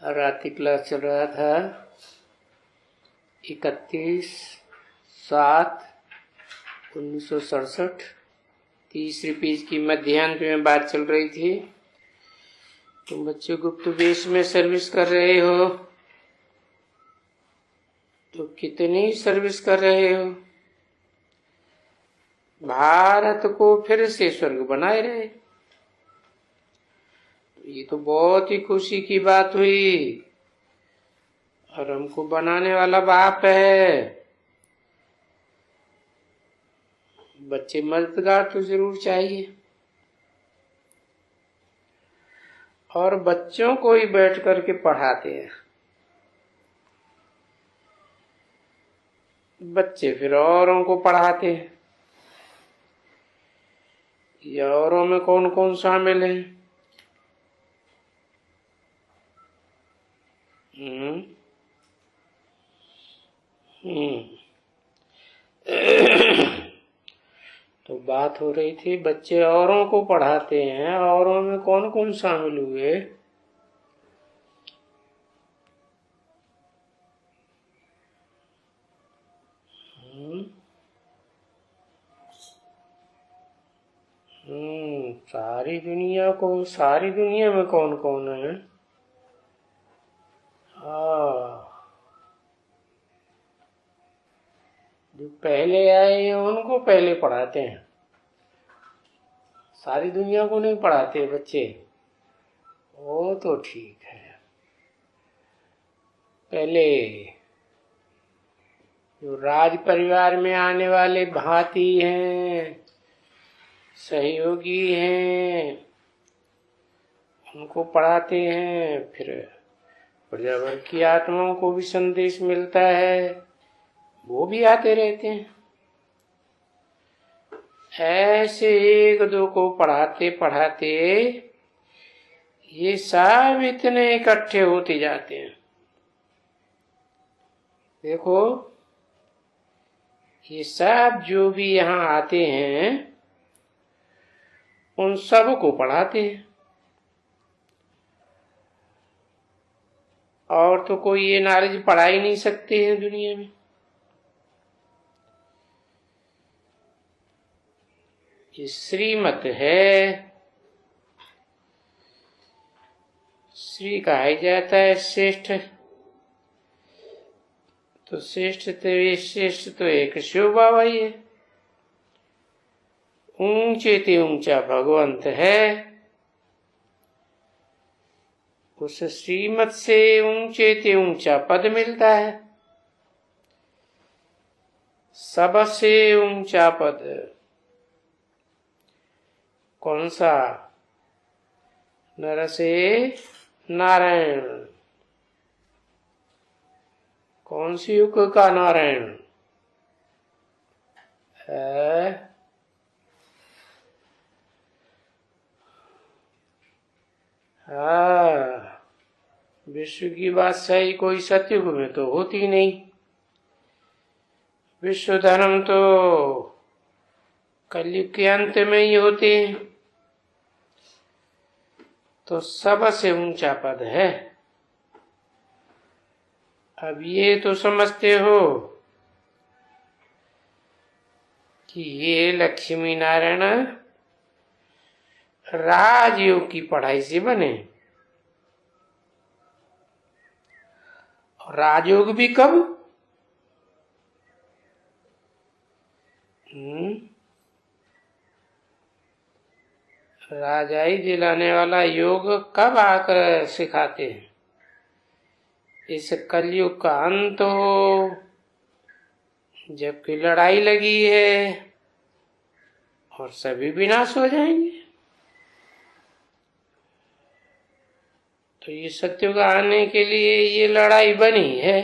रात की क्लास चल रहा था 31/7/1967। तीसरी पेज की मध्याह्न में बात चल रही थी। तुम बच्चे गुप्त वेश में सर्विस कर रहे हो तो कितनी सर्विस कर रहे हो? भारत को फिर से स्वर्ग बनाए रहे। ये तो बहुत ही खुशी की बात हुई। और हमको बनाने वाला बाप है। बच्चे मददगार तो जरूर चाहिए। और बच्चों को ही बैठ करके पढ़ाते हैं। बच्चे फिर औरों को पढ़ाते हैं। ये औरों में कौन कौन शामिल है? तो बात हो रही थी बच्चे औरों को पढ़ाते हैं। औरों में कौन कौन शामिल हुए? सारी दुनिया में कौन कौन है? जो पहले आए हैं उनको पहले पढ़ाते हैं। सारी दुनिया को नहीं पढ़ाते बच्चे। वो तो ठीक है। पहले जो राज परिवार में आने वाले भांति हैं, सहयोगी हैं, उनको पढ़ाते हैं। फिर प्रजावर्ग की आत्माओं को भी संदेश मिलता है, वो भी आते रहते हैं। ऐसे एक दो को पढ़ाते पढ़ाते ये सब इतने इकट्ठे होते जाते हैं। देखो, ये सब जो भी यहाँ आते हैं उन सब को पढ़ाते हैं। और तो कोई ये नॉलेज पढ़ा ही नहीं सकते हैं दुनिया में। ये श्रीमत है। श्री कहा जाता है श्रेष्ठ। तो श्रेष्ठ तो एक शिव बाबा ही है। ऊंचे ते ऊंचा भगवंत है। उस श्रीमत से ऊंचे ते ऊंचा पद मिलता है। सबसे ऊंचा पद कौन सा? नर से नारायण। कौन सी युग का नारायण है? विश्व की बादशाही कोई सतयुग में तो होती नहीं। विश्व धर्म तो कलयुग के अंत में ही होते हैं। तो सबसे ऊंचा पद है। अब ये तो समझते हो कि ये लक्ष्मी नारायण राजयोग की पढ़ाई से बने। और राजयोग भी कब? राजाई दिलाने वाला योग कब आकर सिखाते हैं? इस कलयुग का अंत हो, जबकि लड़ाई लगी है और सभी विनाश हो जाएंगे। तो ये सत्युग आने के लिए ये लड़ाई बनी है।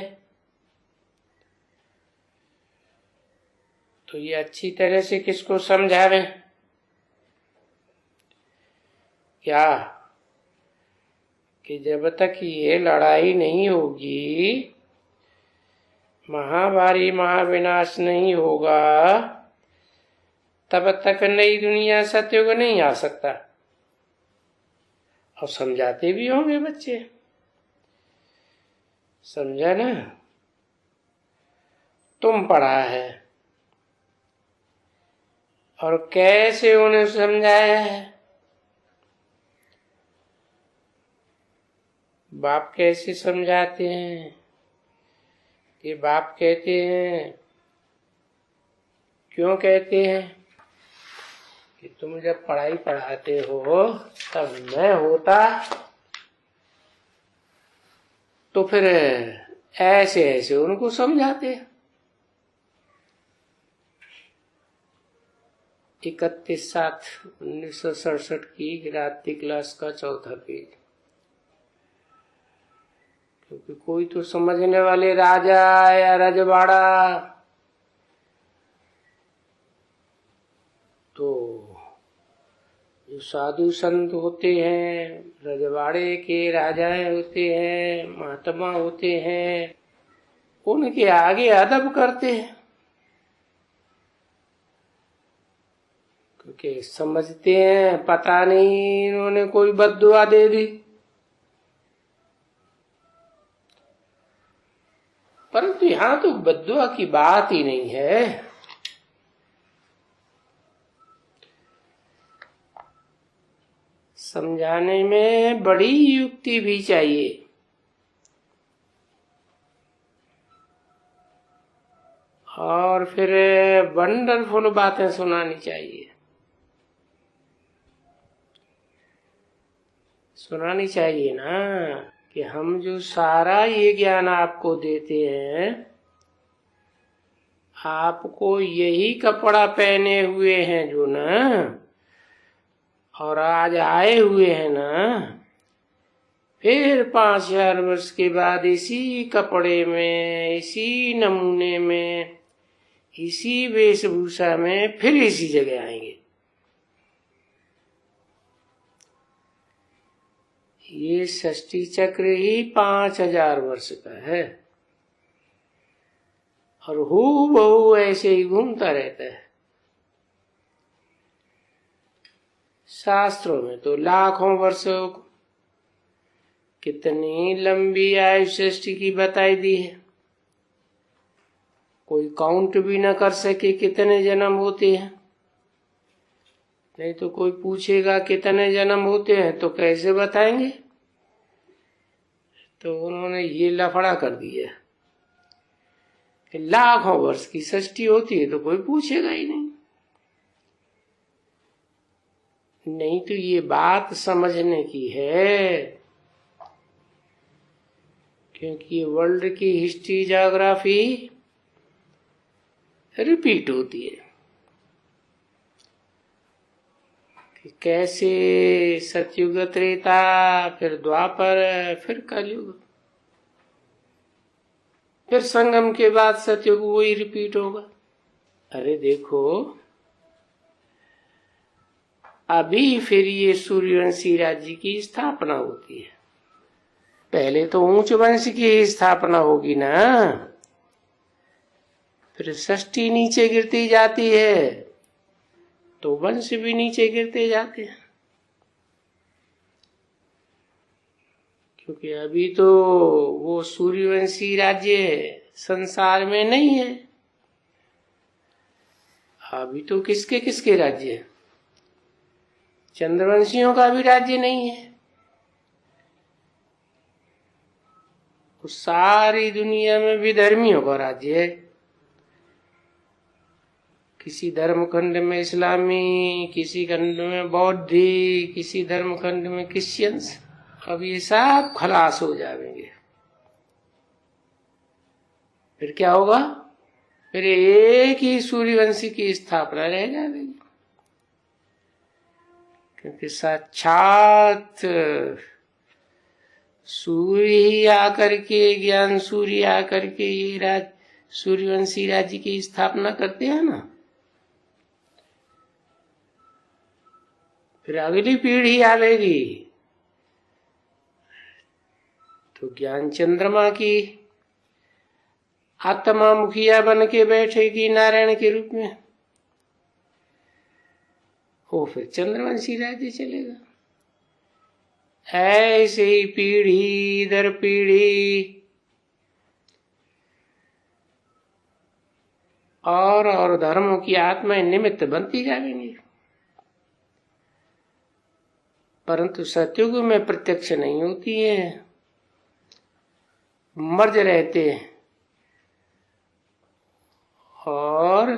तो ये अच्छी तरह से किसको समझावें? क्या कि जब तक ये लड़ाई नहीं होगी, महाभारी महाविनाश नहीं होगा, तब तक नई दुनिया सतयुग नहीं आ सकता। और समझाते भी होंगे बच्चे समझा ना? तुम पढ़ा है और कैसे उन्हें समझाया है? बाप कैसे समझाते हैं? कि बाप कहते हैं, क्यों कहते हैं कि तुम जब पढ़ाई पढ़ाते हो तब मैं होता तो फिर ऐसे ऐसे उनको समझाते हैं। 31/7/1967 की रात्रि क्लास का 4था पेज। क्योंकि कोई तो समझने वाले राजा या रजवाड़ा तो जो साधु संत होते हैं, रजवाड़े के राजाएं होते हैं, महात्मा होते हैं, उनके आगे अदब करते हैं। क्योंकि समझते हैं पता नहीं इन्होंने कोई बद्दुआ दे दी। परंतु यहां तो बद्दुआ की बात ही नहीं है। समझाने में बड़ी युक्ति भी चाहिए। और फिर वंडरफुल बातें सुनानी चाहिए। सुनानी चाहिए ना कि हम जो सारा ये ज्ञान आपको देते हैं, आपको यही कपड़ा पहने हुए हैं जो ना, और आज आए हुए हैं ना, फिर 5000 वर्ष के बाद इसी कपड़े में, इसी नमूने में, इसी वेशभूषा में फिर इसी जगह आएंगे। ये षष्ठी चक्र ही 5000 वर्ष का है और हूबहू ऐसे ही घूमता रहता है। शास्त्रों में तो लाखों वर्षों कितनी लंबी आयु सृष्टि की बताई दी है। कोई काउंट भी न कर सके कितने जन्म होते हैं। नहीं तो कोई पूछेगा कितने जन्म होते हैं तो कैसे बताएंगे? तो उन्होंने ये लफड़ा कर दिया कि लाखों वर्ष की सृष्टि होती है तो कोई पूछेगा ही नहीं। नहीं तो ये बात समझने की है, क्योंकि वर्ल्ड की हिस्ट्री ज्योग्राफी रिपीट होती है कि कैसे सतयुग, त्रेता, फिर द्वापर, फिर कलयुग, फिर संगम के बाद सतयुग वही रिपीट होगा। अरे देखो, अभी फिर ये सूर्यवंशी राज्य की स्थापना होती है। पहले तो ऊंच वंश की स्थापना होगी ना, फिर सृष्टि नीचे गिरती जाती है तो वंश भी नीचे गिरते जाते हैं। क्योंकि अभी तो वो सूर्यवंशी राज्य संसार में नहीं है। अभी तो किसके किसके राज्य है? चंद्रवंशियों का भी राज्य नहीं है। उस सारी दुनिया में विधर्मियों का राज्य है। किसी धर्मखंड में इस्लामी, किसी खंड में बौद्धी, किसी धर्मखंड में क्रिश्चियंस। अब ये सब खलास हो जाएंगे। फिर क्या होगा? फिर एक ही सूर्यवंशी की स्थापना रह जाएगी। क्योंकि साक्षात सूर्य ही आकर के, ज्ञान सूर्य आकर के ये सूर्यवंशी राज्य की स्थापना करते हैं ना। फिर अगली पीढ़ी आवेगी तो ज्ञान चंद्रमा की आत्मा मुखिया बन के बैठेगी नारायण के रूप में। वो फिर चंद्रवंशी राज्य चलेगा। ऐसे ही पीढ़ी दर पीढ़ी और धर्मों की आत्माएं निमित्त बनती जाएंगी, परंतु सतयुग में प्रत्यक्ष नहीं होती है, मर्ज रहते हैं। और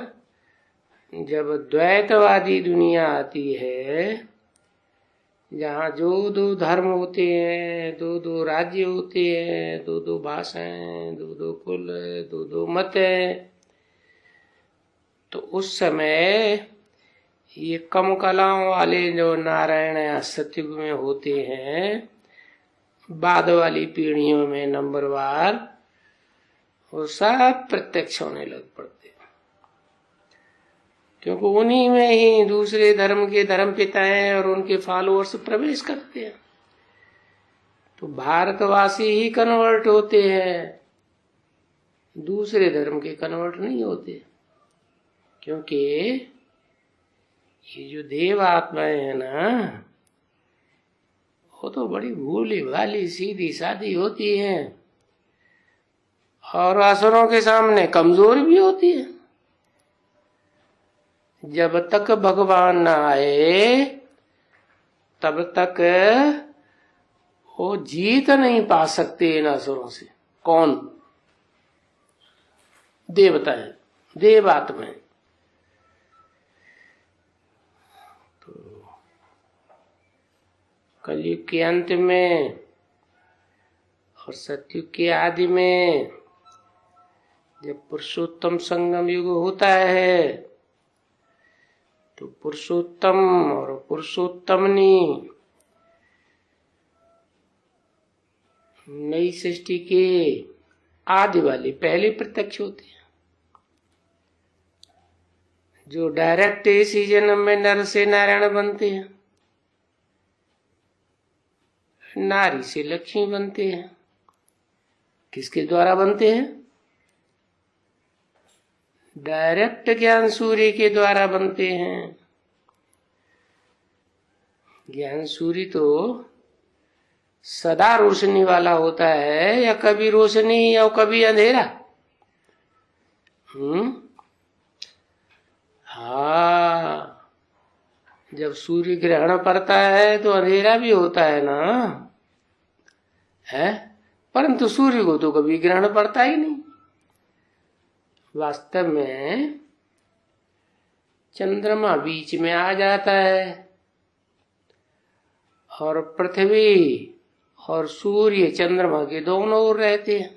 जब द्वैतवादी दुनिया आती है, जहाँ जो दो धर्म होते हैं, दो दो राज्य होते हैं, दो दो भाषाएं, दो दो कुल, दो दो मत है, तो उस समय ये कम कलाओं वाले जो नारायण या सतयुग में होते हैं, बाद वाली पीढ़ियों में नंबरवार वो सब प्रत्यक्ष होने लग पड़ते हैं, क्योंकि उन्हीं में ही दूसरे धर्म के धर्म पिता हैं और उनके फॉलोअर्स प्रवेश करते हैं। तो भारतवासी ही कन्वर्ट होते हैं, दूसरे धर्म के कन्वर्ट नहीं होते, क्योंकि ये जो देव आत्माएं है ना, वो तो बड़ी भोली भाली सीधी सादी होती हैं और असुरों के सामने कमजोर भी होती है। जब तक भगवान न आए तब तक वो जीत नहीं पा सकते इन असुरों से। कौन? देवता है, देव आत्माएं। तो कलयुग के अंत में और सतयुग के आदि में जब पुरुषोत्तम संगम युग होता है, तो पुरुषोत्तम और पुरुषोत्तमनी नई सृष्टि के आदि वाली पहले प्रत्यक्ष होती है, जो डायरेक्ट इसी जन्म में नर से नारायण बनते हैं, नारी से लक्ष्मी बनते हैं। किसके द्वारा बनते हैं? डायरेक्ट ज्ञान सूर्य के द्वारा बनते हैं। ज्ञान सूर्य तो सदा रोशनी वाला होता है, या कभी रोशनी या कभी अंधेरा। हाँ, जब सूर्य ग्रहण पड़ता है तो अंधेरा भी होता है ना, है, परंतु सूर्य को तो कभी ग्रहण पड़ता ही नहीं। वास्तव में चंद्रमा बीच में आ जाता है और पृथ्वी और सूर्य चंद्रमा के दोनों ओर रहते हैं,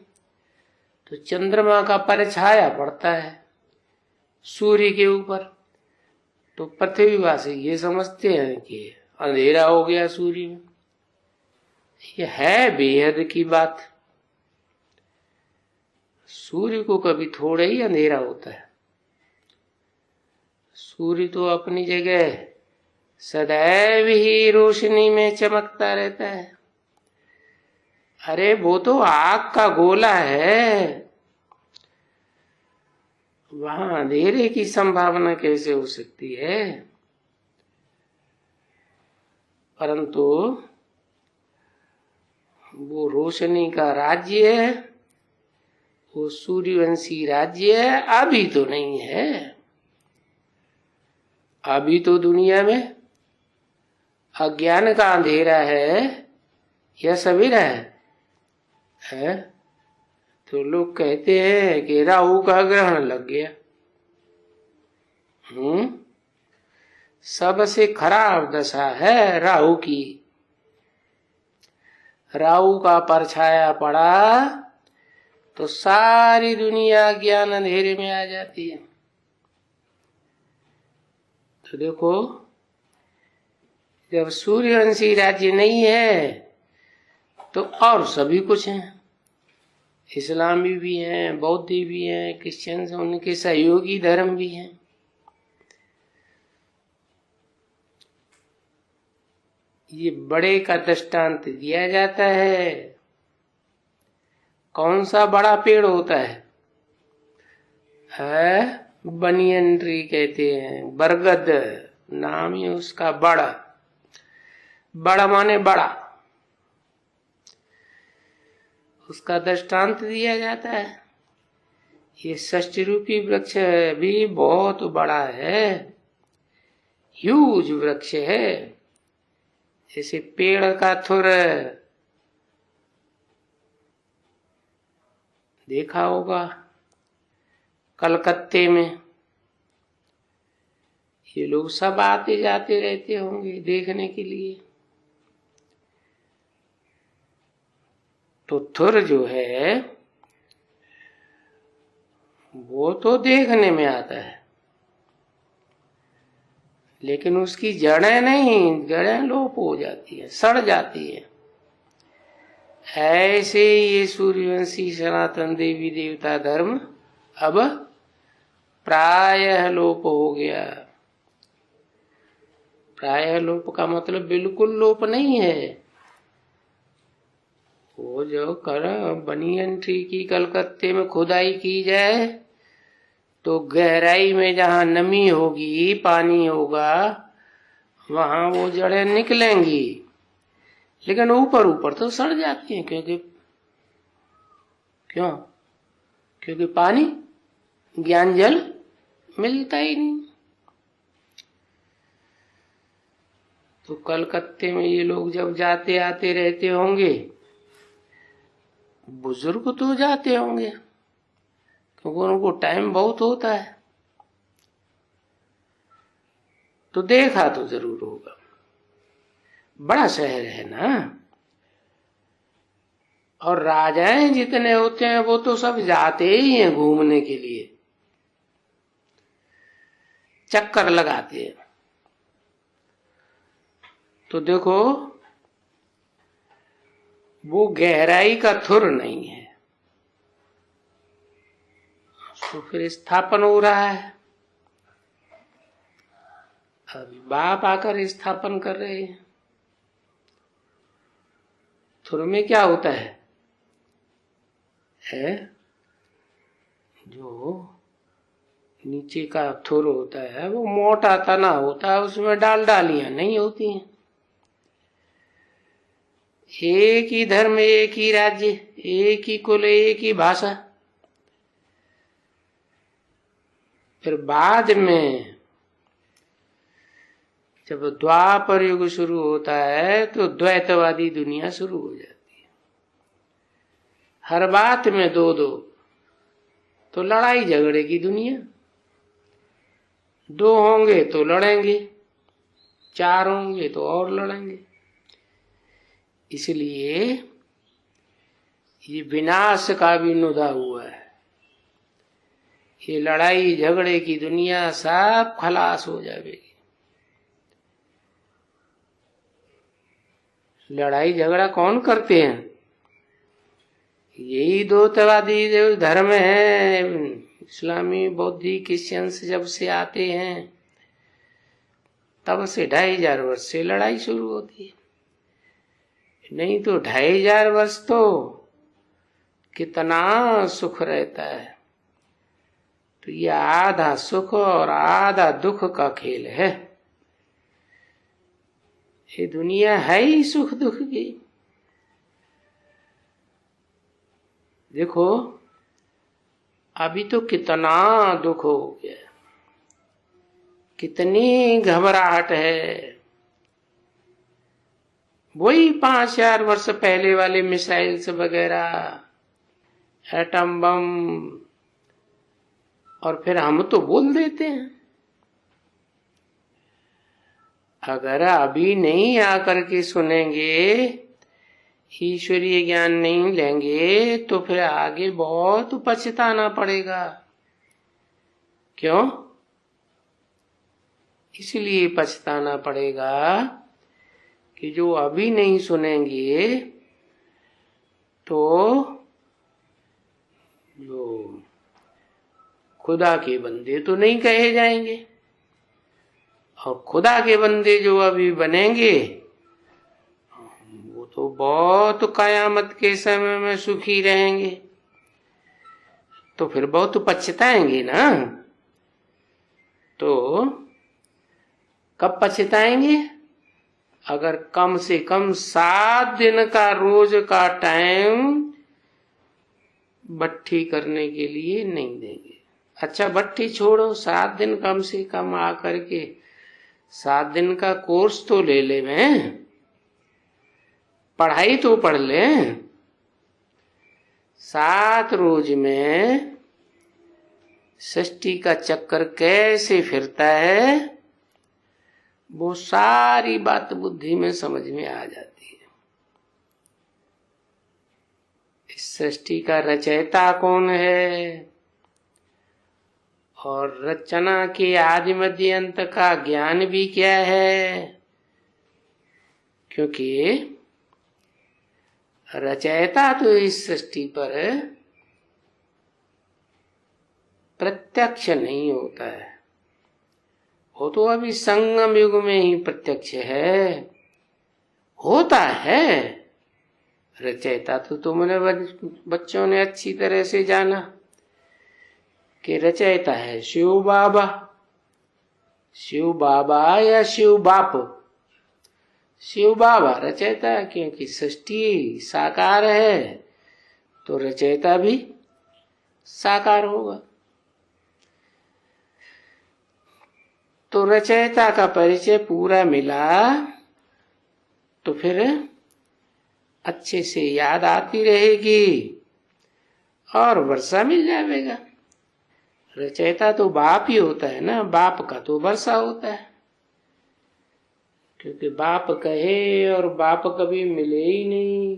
तो चंद्रमा का परछाया पड़ता है सूर्य के ऊपर, तो पृथ्वीवासी ये समझते हैं कि अंधेरा हो गया सूर्य में। ये है बेहद की बात। सूर्य को कभी थोड़ा ही अंधेरा होता है। सूर्य तो अपनी जगह सदैव ही रोशनी में चमकता रहता है। अरे वो तो आग का गोला है, वहां अंधेरे की संभावना कैसे हो सकती है? परंतु वो रोशनी का राज्य है, वो सूर्यवंशी राज्य है, अभी तो नहीं है। अभी तो दुनिया में अज्ञान का अंधेरा है या सवेरा है? तो लोग कहते हैं कि राहु का ग्रहण लग गया। सबसे खराब दशा है राहु की। राहु का परछाया पड़ा तो सारी दुनिया ज्ञान अंधेरे में आ जाती है। तो देखो, जब सूर्यवंशी राज्य नहीं है तो और सभी कुछ हैं। इस्लामी भी हैं, बौद्धी भी हैं, क्रिश्चियन, उनके सहयोगी धर्म भी हैं। ये बड़े का दृष्टांत दिया जाता है। कौन सा बड़ा पेड़ होता है? बनियन ट्री कहते हैं, बरगद नाम ही उसका। बड़ा, बड़ा माने बड़ा, उसका दृष्टांत दिया जाता है। ये षष्ठी रूपी वृक्ष भी बहुत बड़ा है, ह्यूज वृक्ष है। जैसे पेड़ का थुर देखा होगा कलकत्ते में, ये लोग सब आते जाते रहते होंगे देखने के लिए। तो थुर जो है वो तो देखने में आता है, लेकिन उसकी जड़ें नहीं, जड़ें लोप हो जाती है, सड़ जाती है। ऐसे ये सूर्यवंशी सनातन देवी देवता धर्म अब प्रायः लोप हो गया। प्रायः लोप का मतलब बिल्कुल लोप नहीं है। वो जो कर बनियन ट्री की कलकत्ते में खुदाई की जाए तो गहराई में जहां नमी होगी, पानी होगा, वहां वो जड़ें निकलेंगी, लेकिन ऊपर ऊपर तो सड़ जाती हैं। क्योंकि पानी, ज्ञान जल मिलता ही नहीं। तो कलकत्ते में ये लोग जब जाते आते रहते होंगे, बुजुर्ग तो जाते होंगे क्योंकि उनको टाइम बहुत होता है, तो देखा तो जरूर होगा। बड़ा शहर है ना, और राजाएं जितने होते हैं वो तो सब जाते ही हैं घूमने के लिए, चक्कर लगाते हैं। तो देखो वो गहराई का थुर नहीं है, तो फिर स्थापन हो रहा है। अभी बाप आकर स्थापन कर रहे हैं। थुर में क्या होता है जो नीचे का थुर होता है वो मोटा तना होता है, उसमें डालियां नहीं होती हैं। एक ही धर्म, एक ही राज्य, एक ही कुल, एक ही भाषा। फिर बाद में जब द्वापर युग शुरू होता है तो द्वैतवादी दुनिया शुरू हो जाती है। हर बात में दो दो, तो लड़ाई झगड़े की दुनिया। दो होंगे तो लड़ेंगे, चार होंगे तो और लड़ेंगे। इसलिए ये विनाश का भी नुदा हुआ है। ये लड़ाई झगड़े की दुनिया सब खलास हो जाएगी। लड़ाई झगड़ा कौन करते हैं? यही द्वैतवादी जो धर्म है, इस्लामी, बौद्धि, क्रिश्चियंस जब से आते हैं तब से 2500 वर्ष से लड़ाई शुरू होती है। नहीं तो 2500 वर्ष तो कितना सुख रहता है। तो ये आधा सुख और आधा दुख का खेल है। ये दुनिया है ही सुख दुख की। देखो अभी तो कितना दुख हो गया, कितनी घबराहट है। वही 5000 वर्ष पहले वाले मिसाइल्स वगैरह, एटम बम, और फिर हम तो बोल देते हैं। अगर अभी नहीं आकर के सुनेंगे, ईश्वरीय ज्ञान नहीं लेंगे, तो फिर आगे बहुत पछताना पड़ेगा। क्यों? इसलिए पछताना पड़ेगा कि जो अभी नहीं सुनेंगे तो जो खुदा के बंदे तो नहीं कहे जाएंगे, और खुदा के बंदे जो अभी बनेंगे वो तो बहुत कयामत के समय में सुखी रहेंगे। तो फिर बहुत पछताएंगे ना। तो कब पछताएंगे? अगर कम से कम 7 दिन का रोज का टाइम भट्ठी करने के लिए नहीं देंगे। अच्छा भट्ठी छोड़ो, 7 दिन कम से कम आकर के 7 दिन का कोर्स तो ले ले, मैं पढ़ाई तो पढ़ ले। 7 रोज में सृष्टि का चक्कर कैसे फिरता है वो सारी बात बुद्धि में समझ में आ जाती है। इस सृष्टि का रचयिता कौन है और रचना के आदि मध्य अंत का ज्ञान भी क्या है, क्योंकि रचयिता तो इस सृष्टि पर प्रत्यक्ष नहीं होता है, वो तो अभी संगम युग में ही प्रत्यक्ष है, होता है। रचयिता तो तुमने बच्चों ने अच्छी तरह से जाना कि रचयिता है शिव बाबा। शिव बाबा या शिव बाप, शिव बाबा रचयिता है, क्योंकि सृष्टि साकार है तो रचयिता भी साकार होगा। तो रचयिता का परिचय पूरा मिला तो फिर अच्छे से याद आती रहेगी और वर्षा मिल जाएगा। रचयिता तो बाप ही होता है ना, बाप का तो वर्षा होता है, क्योंकि बाप कहे और बाप कभी मिले ही नहीं,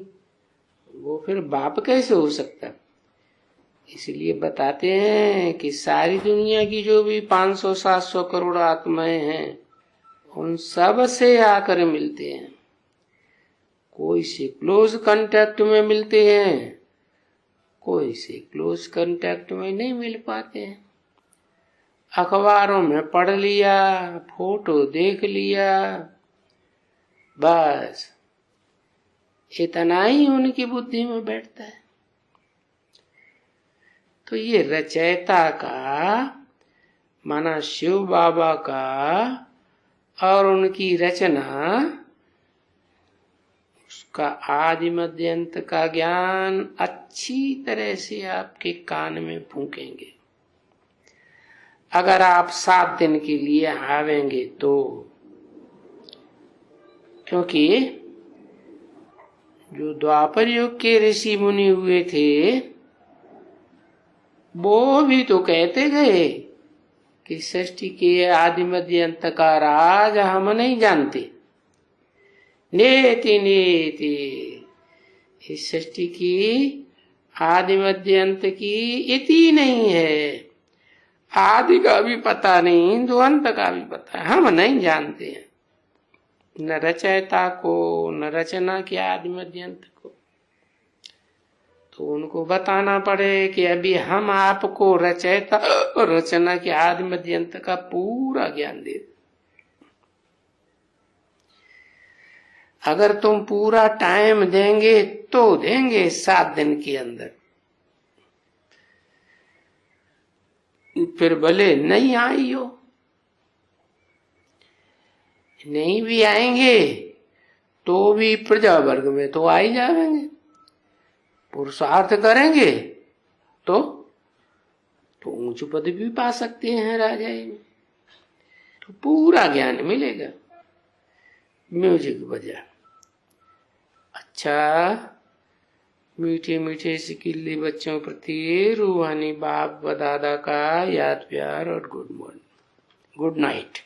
वो फिर बाप कैसे हो सकता है। इसलिए बताते हैं कि सारी दुनिया की जो भी 500-700 करोड़ आत्माएं हैं उन सब से आकर मिलते हैं। कोई से क्लोज कांटेक्ट में मिलते हैं, कोई से क्लोज कांटेक्ट में नहीं मिल पाते हैं। अखबारों में पढ़ लिया, फोटो देख लिया, बस इतना ही उनकी बुद्धि में बैठता है। तो ये रचयिता का माना शिव बाबा का और उनकी रचना, उसका आदि मध्य अंत का ज्ञान अच्छी तरह से आपके कान में फूकेंगे। अगर आप 7 दिन के लिए आवेंगे तो, क्योंकि जो द्वापर युग के ऋषि मुनि हुए थे वो भी तो कहते गए कि सृष्टि के आदि मध्य अंत का राज हम नहीं जानते। नेति नेति, इस सृष्टि की आदि मध्य अंत की इति नहीं है, आदि का भी पता नहीं तो अंत का भी पता है, हम नहीं जानते हैं, न रचयिता को न रचना के आदि मध्य अंत को। तो उनको बताना पड़े कि अभी हम आपको रचयिता और रचना के आदि मध्य अंत का पूरा ज्ञान दे। अगर तुम पूरा टाइम देंगे तो देंगे 7 दिन के अंदर, फिर भले नहीं आई हो, नहीं भी आएंगे तो भी प्रजा वर्ग में तो आ ही जाएंगे। पुरुषार्थ करेंगे तो ऊंच पद भी पा सकते हैं राजा में, तो पूरा ज्ञान मिलेगा। म्यूजिक बजा। अच्छा, मीठे मीठे सिकिल्ली बच्चों प्रति रूहानी बाप व दादा का याद प्यार और गुड मॉर्निंग, गुड नाइट।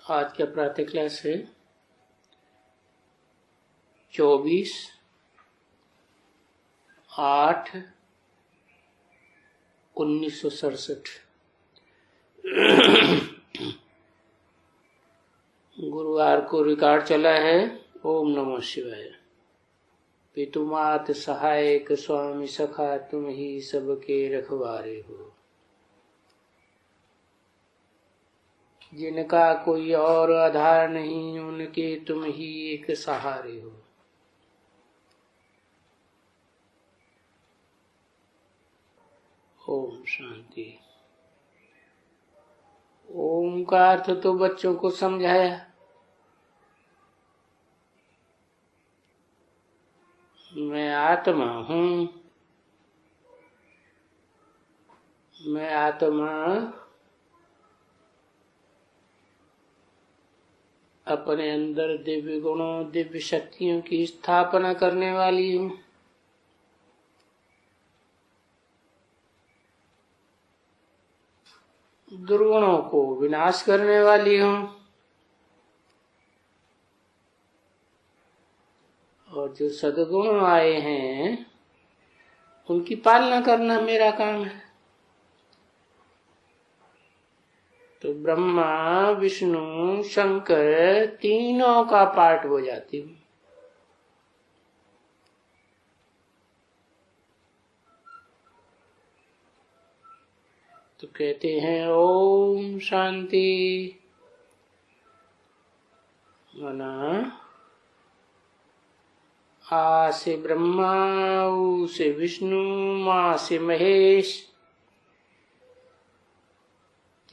आज का प्रातः क्लास है 24/8/1967। गुरुवार को रिकॉर्ड चला है। ओम नमः शिवाय। पितुमात सहायक स्वामी सखा तुम ही सबके रखवारे हो, जिनका कोई और आधार नहीं उनके तुम ही एक सहारे हो। ओम शांति। ओम का अर्थ तो बच्चों को समझाया। मैं आत्मा हूँ। मैं आत्मा अपने अंदर दिव्य गुणों दिव्य शक्तियों की स्थापना करने वाली हूँ। दुर्गुणों को विनाश करने वाली हूँ। और जो सद्गुण आए हैं उनकी पालना करना मेरा काम है। तो ब्रह्मा विष्णु शंकर तीनों का पार्ट हो जाती हूँ। तो कहते हैं ओम शांति। मना आ से ब्रह्मा, ऊ से विष्णु, माँ से महेश,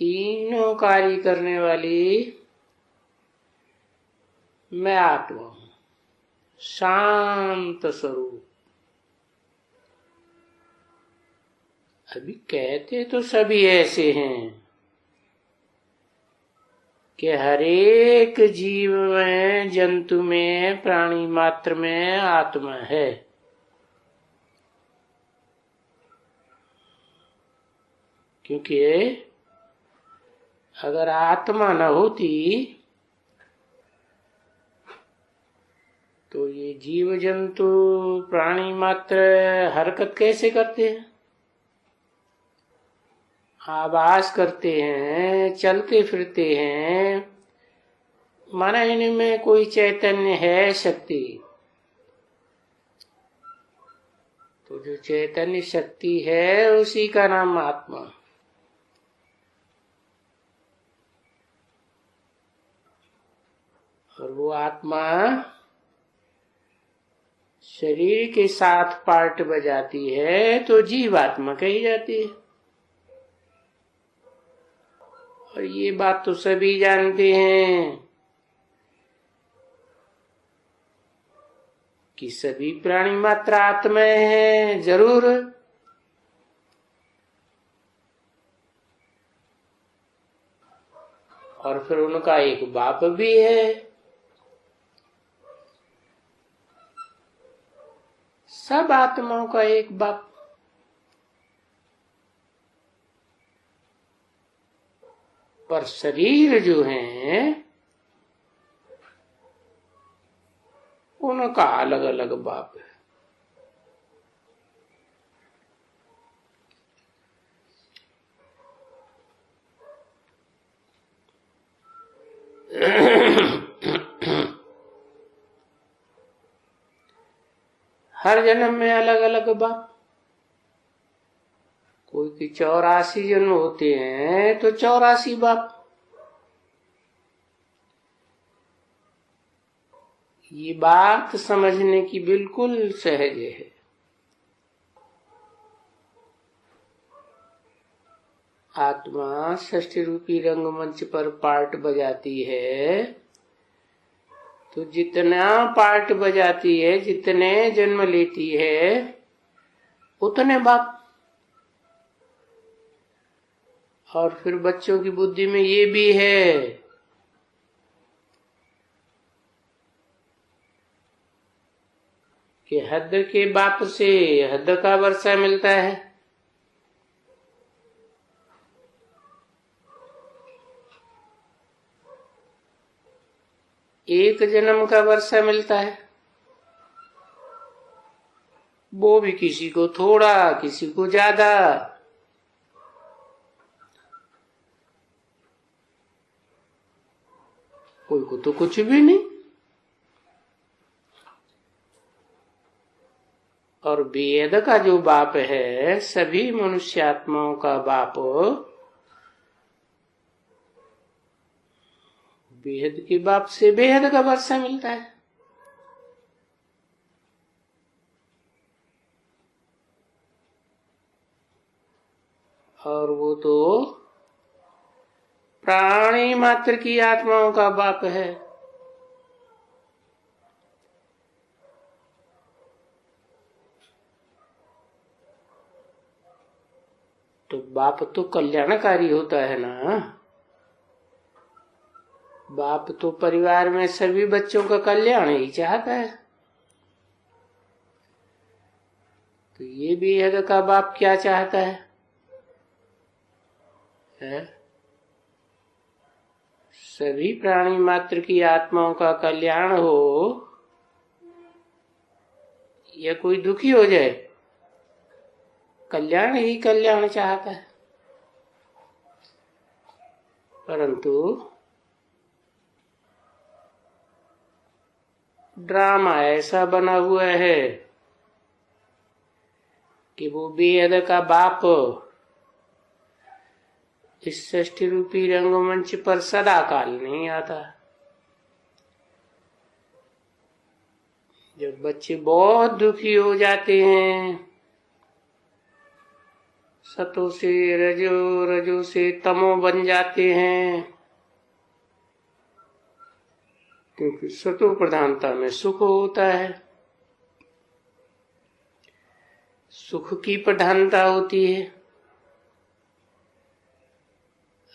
तीनों कार्य करने वाली मैं आत्मा हूँ, शांत स्वरूप। अभी कहते तो सभी ऐसे हैं कि हर एक जीव में, जंतु में, प्राणी मात्र में आत्मा है। क्योंकि अगर आत्मा न होती तो ये जीव जंतु प्राणी मात्र हरकत कैसे करते हैं, आवाज करते हैं, चलते फिरते हैं, माना इनमें कोई चैतन्य है, शक्ति। तो जो चैतन्य शक्ति है उसी का नाम आत्मा। और वो आत्मा शरीर के साथ पार्ट बजाती है तो जीवात्मा कही जाती है। और ये बात तो सभी जानते हैं कि सभी प्राणी मात्र आत्मा हैं, जरूर। और फिर उनका एक बाप भी है। सब आत्माओं का एक बाप। पर शरीर जो है उनका अलग अलग बाप है। हर जन्म में अलग अलग बाप। कोई की 84 जन्म होते हैं तो 84 बाप। ये बात समझने की बिल्कुल सहज है। आत्मा षष्ठी रूपी रंगमंच पर पार्ट बजाती है तो जितना पार्ट बजाती है, जितने जन्म लेती है, उतने बाप। और फिर बच्चों की बुद्धि में ये भी है कि हद के बाप से हद का वर्षा मिलता है। एक जन्म का वर्षा मिलता है, वो भी किसी को थोड़ा, किसी को ज्यादा। कोई को तो कुछ भी नहीं। और वेद का जो बाप है, सभी मनुष्य आत्माओं का बाप, बेहद के बाप से बेहद का वर्षा मिलता है। और वो तो प्राणी मात्र की आत्माओं का बाप है। तो बाप तो कल्याणकारी होता है ना। बाप तो परिवार में सभी बच्चों का कल्याण ही चाहता है। तो ये भी है का बाप क्या चाहता है? सभी प्राणी मात्र की आत्माओं का कल्याण हो या कोई दुखी हो जाए, कल्याण ही कल्याण चाहता है। परंतु ड्रामा ऐसा बना हुआ है कि वो बेहद का बाप इस सृष्टि रूपी रंगमंच पर सदा काल नहीं आता। जब बच्चे बहुत दुखी हो जाते हैं, सतो से रजो, रजो से तमो बन जाते हैं, क्योंकि सतो प्रधानता में सुख होता है, सुख की प्रधानता होती है।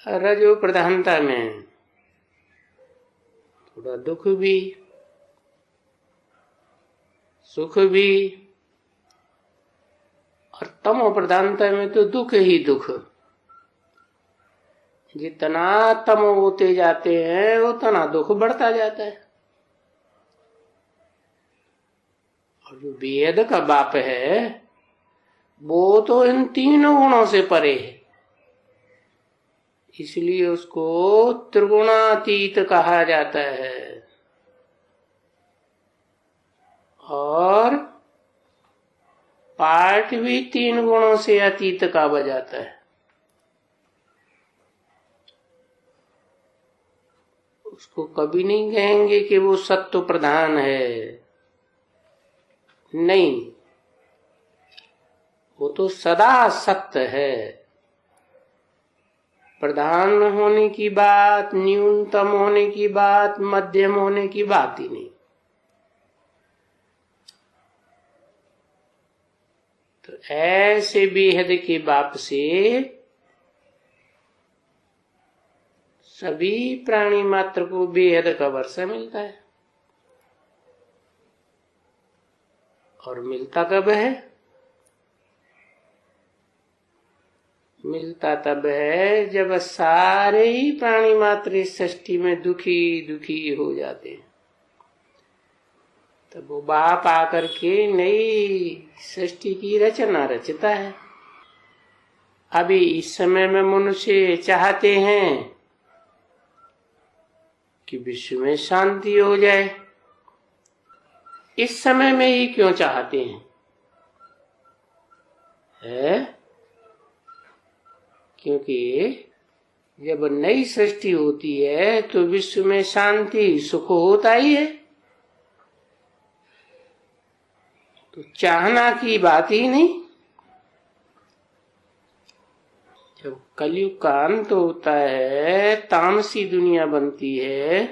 रजो प्रधानता में थोड़ा दुख भी, सुख भी, और तमो प्रधानता में तो दुख ही दुख। जितना तम होते जाते हैं उतना दुख बढ़ता जाता है। और जो वेद का बाप है वो तो इन तीनों गुणों से परे है, इसलिए उसको त्रिगुणातीत कहा जाता है। और पाठ भी तीन गुणों से अतीत का बजाता है। उसको कभी नहीं कहेंगे कि वो सत्व प्रधान है, नहीं, वो तो सदा सत्य है। प्रधान होने की बात, न्यूनतम होने की बात, मध्यम होने की बात ही नहीं। तो ऐसे बेहद के बाप से सभी प्राणी मात्र को बेहद का वर्षा मिलता है। और मिलता कब है? मिलता तब है जब सारे ही प्राणी मात्र इस सृष्टि में दुखी दुखी हो जाते हैं। तब वो बाप आकर के नई सृष्टि की रचना रचता है। अभी इस समय में मनुष्य चाहते हैं कि विश्व में शांति हो जाए। इस समय में ही क्यों चाहते हैं? क्योंकि जब नई सृष्टि होती है तो विश्व में शांति सुख होता ही है। तो चाहना की बात ही नहीं। जब कलयुग का अंत होता है, तामसी दुनिया बनती है,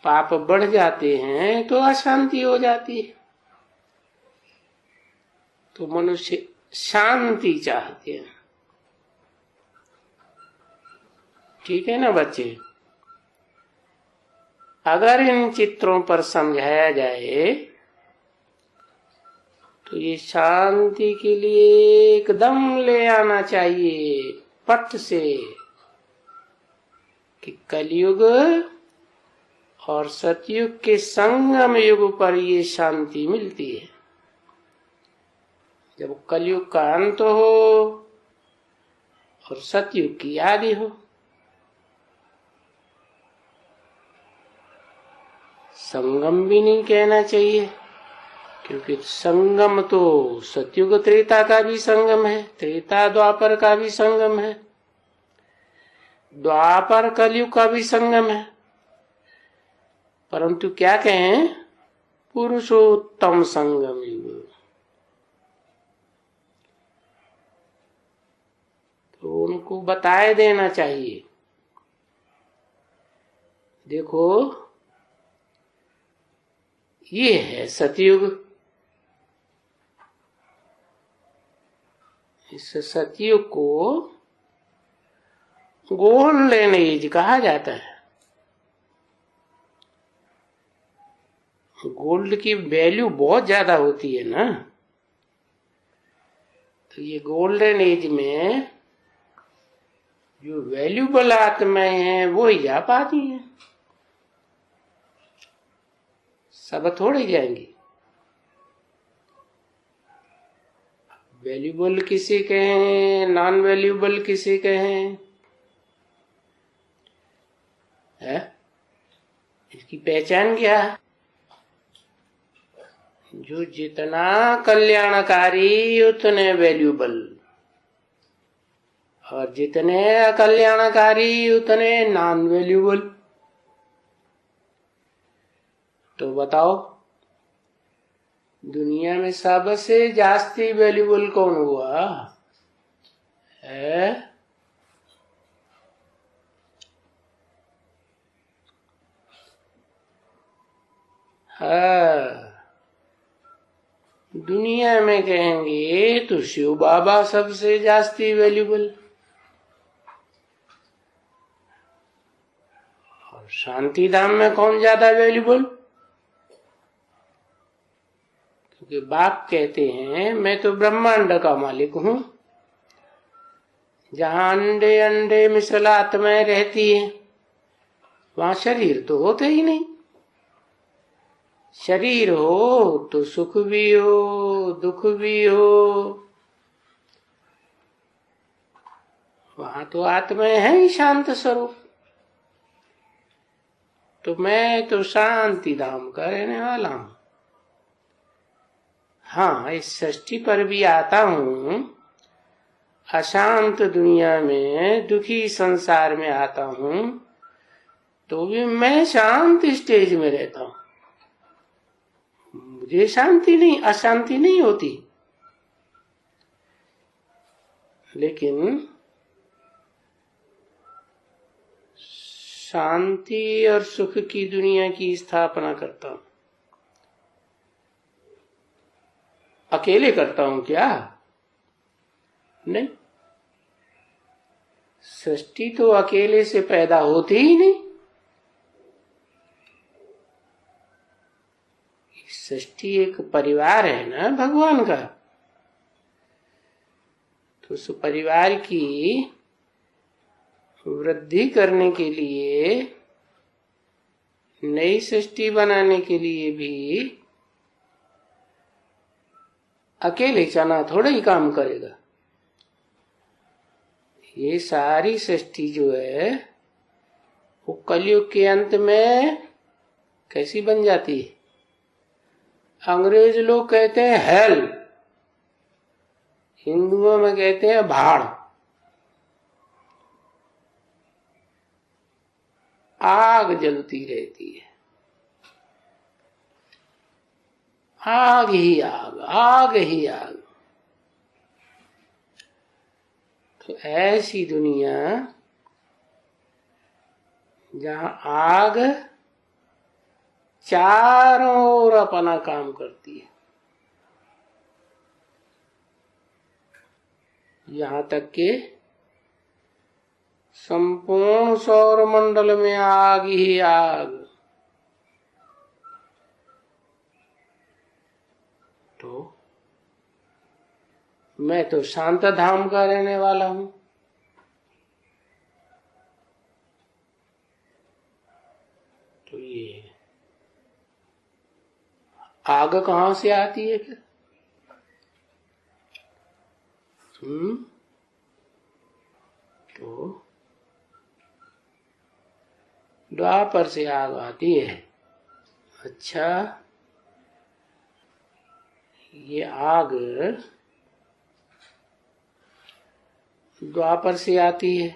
पाप बढ़ जाते हैं तो अशांति हो जाती है। तो मनुष्य शांति चाहते हैं। ठीक है ना बच्चे? अगर इन चित्रों पर समझाया जाए तो ये शांति के लिए एकदम ले आना चाहिए पट से कि कलयुग और सतयुग के संगम युग पर ये शांति मिलती है। जब कलयुग का अंत हो और सतयुग की आदि हो। संगम भी नहीं कहना चाहिए, क्योंकि संगम तो सतयुग त्रेता का भी संगम है, त्रेता द्वापर का भी संगम है, द्वापर कलयुग का भी संगम है। परंतु क्या कहें? पुरुषोत्तम संगम युग। तो उनको बताए देना चाहिए देखो ये है सतयुग। इस सतयुग को गोल्डन एज कहा जाता है। गोल्ड की वैल्यू बहुत ज्यादा होती है ना, तो ये गोल्डन एज में जो वैल्यूबल आत्माएं हैं वो ही जा पाती हैं, सब थोड़ी जाएंगी। वैल्यूबल किसे कहें, नॉन वैल्यूबल किसे कहें, है इसकी पहचान क्या है? जो जितना कल्याणकारी उतने वैल्यूबल, और जितने अकल्याणकारी उतने नॉन वैल्यूबल। तो बताओ दुनिया में सबसे जास्ती वैल्यूबल कौन हुआ है? हाँ, दुनिया में कहेंगे तो शिव बाबा सबसे जास्ती वैल्यूबल, और शांति धाम में कौन ज्यादा वैल्यूबल? क्योंकि बाप कहते हैं मैं तो ब्रह्मांड का मालिक हूं, जहां अंडे अंडे मिसल आत्माएं रहती है वहां शरीर तो होते ही नहीं। शरीर हो तो सुख भी हो दुख भी हो, वहां तो आत्माएं हैं ही शांत स्वरूप। तो मैं तो शांति धाम का रहने वाला हूं। हाँ, इस सृष्टि पर भी आता हूं, अशांत दुनिया में दुखी संसार में आता हूं, तो भी मैं शांत स्टेज में रहता हूं। मुझे शांति नहीं, अशांति नहीं होती। लेकिन शांति और सुख की दुनिया की स्थापना करता हूं। अकेले करता हूं क्या? नहीं, सृष्टि तो अकेले से पैदा होती ही नहीं। सृष्टि एक परिवार है ना भगवान का, तो उस परिवार की वृद्धि करने के लिए, नई सृष्टि बनाने के लिए भी अकेले चना थोड़ा ही काम करेगा। ये सारी सृष्टि जो है वो कलयुग के अंत में कैसी बन जाती है? अंग्रेज लोग कहते हैं हेल, हिंदुओं में कहते हैं भाड़। आग जलती रहती है, आग ही आग, आग ही आग। तो ऐसी दुनिया जहां आग चारों ओर अपना काम करती है, यहां तक कि संपूर्ण सौर मंडल में आग ही आग। तो मैं तो शांत धाम का रहने वाला हूं। तो ये आग कहां से आती है फिर? तो द्वापर से आग आती है। अच्छा, ये आग द्वापर से आती है,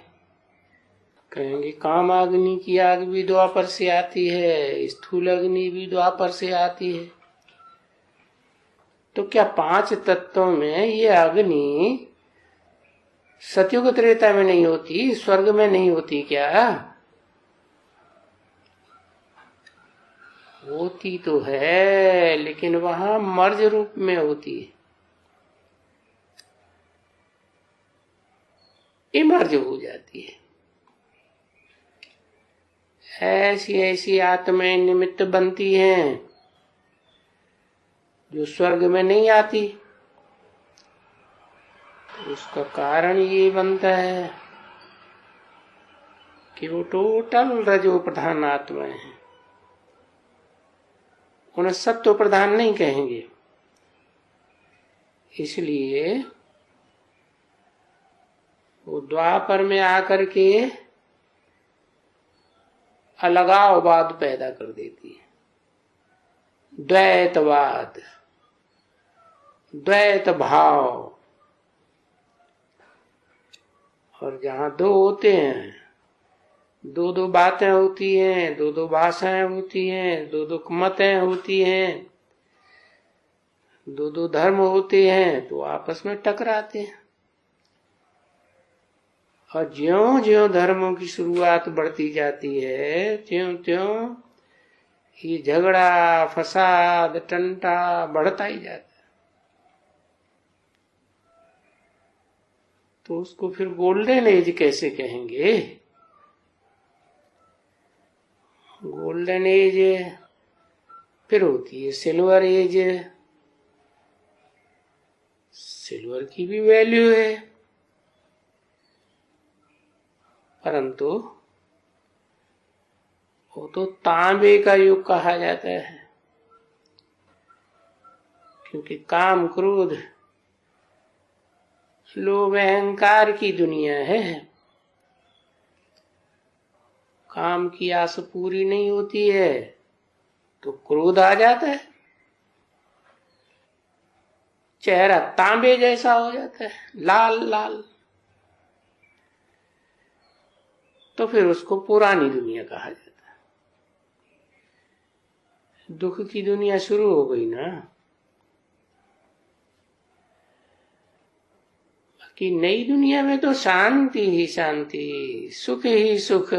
कहेंगे काम अग्नि की आग भी द्वापर से आती है, स्थूल अग्नि भी द्वापर से आती है। तो क्या 5 तत्वों में ये अग्नि सतयुग त्रेता में नहीं होती, स्वर्ग में नहीं होती क्या? होती तो है, लेकिन वहां मर्ज रूप में होती है, इमर्ज हो जाती है। ऐसी ऐसी आत्माएं निमित्त बनती हैं जो स्वर्ग में नहीं आती। तो उसका कारण ये बनता है कि वो टोटल रजो प्रधान आत्माएं हैं। उन्हें सत्व प्रधान नहीं कहेंगे। इसलिए वो द्वापर में आकर के अलगाववाद पैदा कर देती है, द्वैतवाद, द्वैत भाव। और जहां दो होते हैं, दो दो बातें होती हैं, दो दो भाषाएं होती हैं, दो दो मतें होती हैं, दो दो धर्म होते हैं, तो आपस में टकराते हैं। और ज्यों ज्यों धर्मों की शुरुआत बढ़ती जाती है, त्यों त्यों ये झगड़ा, फसाद, टंटा बढ़ता ही जाता है। तो उसको फिर गोल्डन एज कैसे कहेंगे? गोल्डन एज फिर होती है सिल्वर एज। सिल्वर की भी वैल्यू है, परंतु वो तो तांबे का युग कहा जाता है, क्योंकि काम, क्रोध, लोभ, अहंकार की दुनिया है। काम की आस पूरी नहीं होती है तो क्रोध आ जाता है, चेहरा तांबे जैसा हो जाता है, लाल लाल। तो फिर उसको पुरानी दुनिया कहा जाता है। दुख की दुनिया शुरू हो गई ना। कि नई दुनिया में तो शांति ही शांति, सुख ही सुख,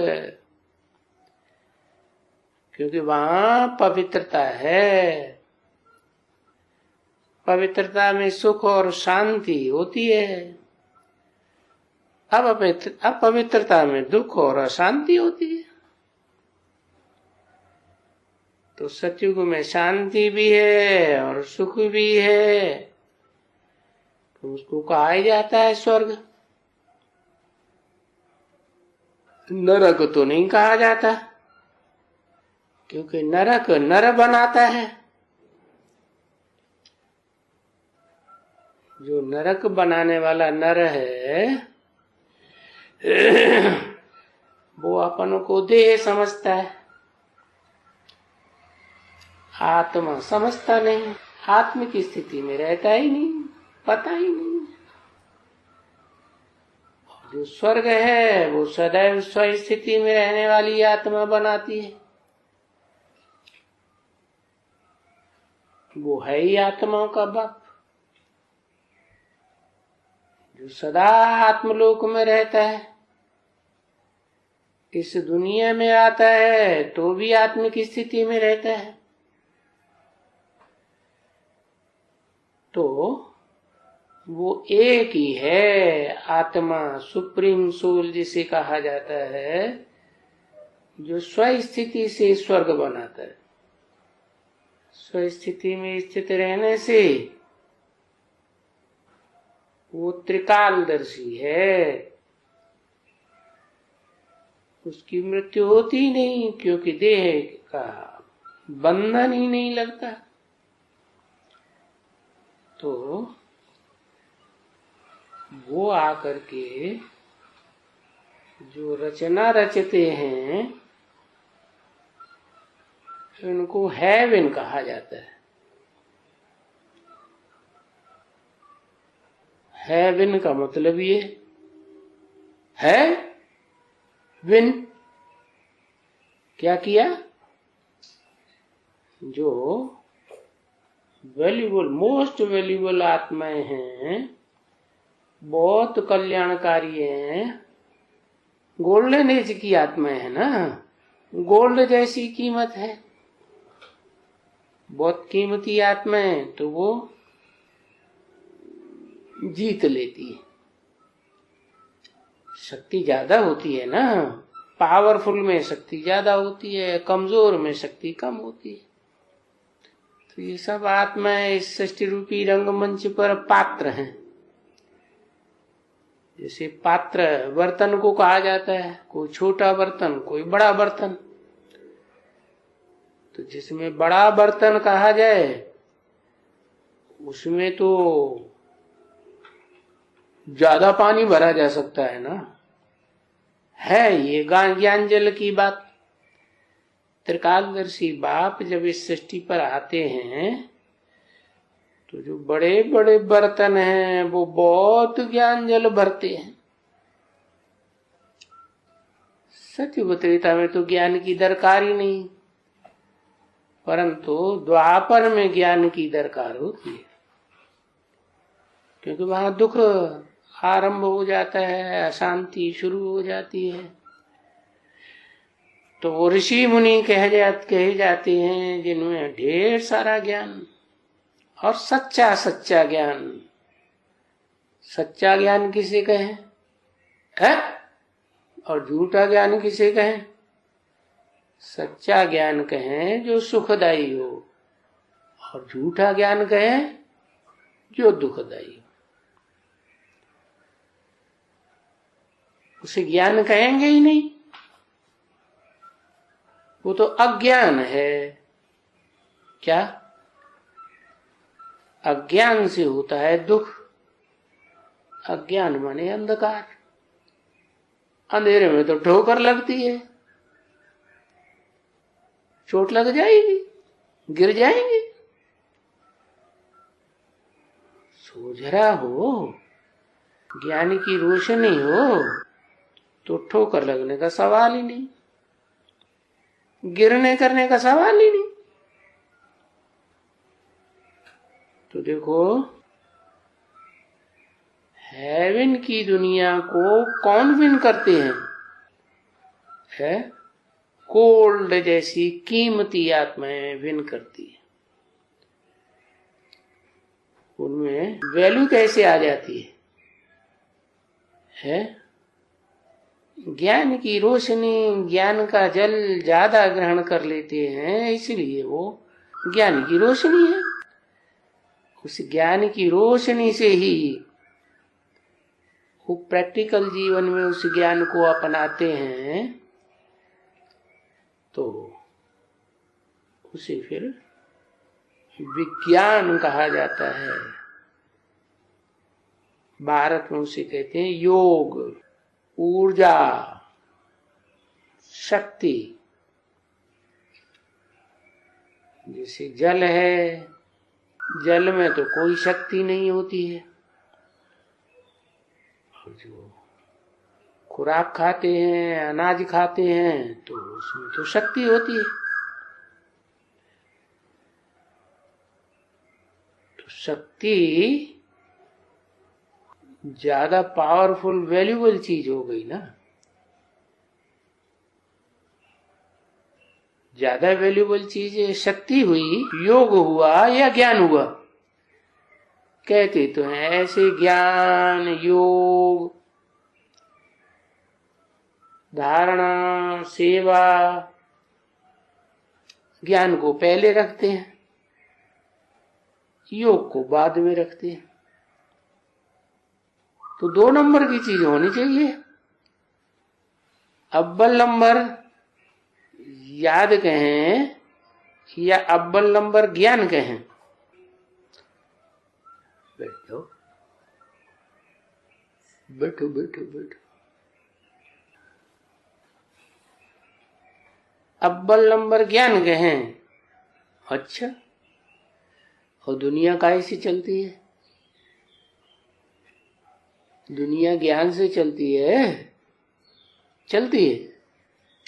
क्योंकि वहां पवित्रता है। पवित्रता में सुख और शांति होती है। अब अपवित्रता में दुख और अशांति होती है। तो सतयुग में शांति भी है और सुख भी है, तो उसको कहा ही जाता है स्वर्ग। नरक तो नहीं कहा जाता, क्योंकि नरक नर बनाता है। जो नरक बनाने वाला नर है वो अपन को देह समझता है, आत्मा समझता नहीं, आत्म की स्थिति में रहता ही नहीं, पता ही नहीं। जो स्वर्ग है वो सदैव स्व स्थिति में रहने वाली आत्मा बनाती है। वो है ही आत्माओं का बाप, जो सदा आत्मलोक में रहता है। इस दुनिया में आता है तो भी आत्म की स्थिति में रहता है। तो वो एक ही है आत्मा, सुप्रीम सोल जिसे कहा जाता है, जो स्वस्थिति से स्वर्ग बनाता है। स्वस्थिति में स्थित रहने से वो त्रिकालदर्शी है, उसकी मृत्यु होती ही नहीं, क्योंकि देह का बंधन ही नहीं लगता। तो वो आकर के जो रचना रचते हैं उनको हेवन कहा जाता है। हेवन का मतलब ये है विन, क्या किया? जो वैल्यूबल, मोस्ट वैल्यूबल आत्माएं हैं, बहुत कल्याणकारी हैं, गोल्डन एज की आत्माएं है ना, गोल्ड जैसी कीमत है। बहुत कीमती आत्मा है तो वो जीत लेती है। शक्ति ज्यादा होती है ना, पावरफुल में शक्ति ज्यादा होती है, कमजोर में शक्ति कम होती है। तो ये सब आत्माएं इस सृष्टि रूपी रंगमंच पर पात्र हैं। जैसे पात्र बर्तन को कहा जाता है, कोई छोटा बर्तन कोई बड़ा बर्तन। तो जिसमें बड़ा बर्तन कहा जाए उसमें तो ज्यादा पानी भरा जा सकता है ना। है ये ज्ञान जल की बात। त्रिकालदर्शी बाप जब इस सृष्टि पर आते हैं तो जो बड़े बड़े बर्तन हैं वो बहुत ज्ञान जल भरते हैं। सत्युग त्रेता में तो ज्ञान की दरकार ही नहीं, परंतु द्वापर में ज्ञान की दरकार होती है, क्योंकि वहां दुख आरंभ हो जाता है, अशांति शुरू हो जाती है। तो वो ऋषि मुनि कहे जाते हैं जिनमें ढेर सारा ज्ञान और सच्चा सच्चा ज्ञान। सच्चा ज्ञान किसे कहें है? और झूठा ज्ञान किसे कहें? सच्चा ज्ञान कहें जो सुखदायी हो, और झूठा ज्ञान कहें जो दुखदायी हो। उसे ज्ञान कहेंगे ही नहीं, वो तो अज्ञान है। क्या? अज्ञान से होता है दुख। अज्ञान माने अंधकार। अंधेरे में तो ठोकर लगती है, चोट लग जाएगी, गिर जाएंगे। सोझरा हो, ज्ञान की रोशनी हो तो ठोकर लगने का सवाल ही नहीं, गिरने करने का सवाल ही नहीं। तो देखो, हेवन की दुनिया को कौन विन करते हैं? है गोल्ड जैसी कीमती आत्माएं विन करती है। उनमें वैल्यू कैसे आ जाती है? ज्ञान की रोशनी, ज्ञान का जल ज्यादा ग्रहण कर लेते हैं, इसलिए वो ज्ञान की रोशनी है। उस ज्ञान की रोशनी से ही वो प्रैक्टिकल जीवन में उस ज्ञान को अपनाते हैं, तो उसे फिर विज्ञान कहा जाता है। भारत में उसे कहते हैं योग, ऊर्जा, शक्ति। जैसे जल है, जल में तो कोई शक्ति नहीं होती है, और जो खुराक खाते हैं, अनाज खाते हैं, तो उसमें तो शक्ति होती है। तो शक्ति ज्यादा पावरफुल वैल्यूबल चीज हो गई ना। ज्यादा वैल्यूबल चीज शक्ति हुई, योग हुआ या ज्ञान हुआ? कहते तो हैं ऐसे ज्ञान, योग, धारणा, सेवा, ज्ञान को पहले रखते हैं, योग को बाद में रखते हैं। तो 2 नंबर की चीज होनी चाहिए। अव्वल नंबर याद कहें या अव्वल नंबर ज्ञान कहें? बैठो बैठो बैठो बैठो। अव्वल नंबर ज्ञान कहें। अच्छा, और दुनिया काहे से चलती है? दुनिया ज्ञान से चलती है, चलती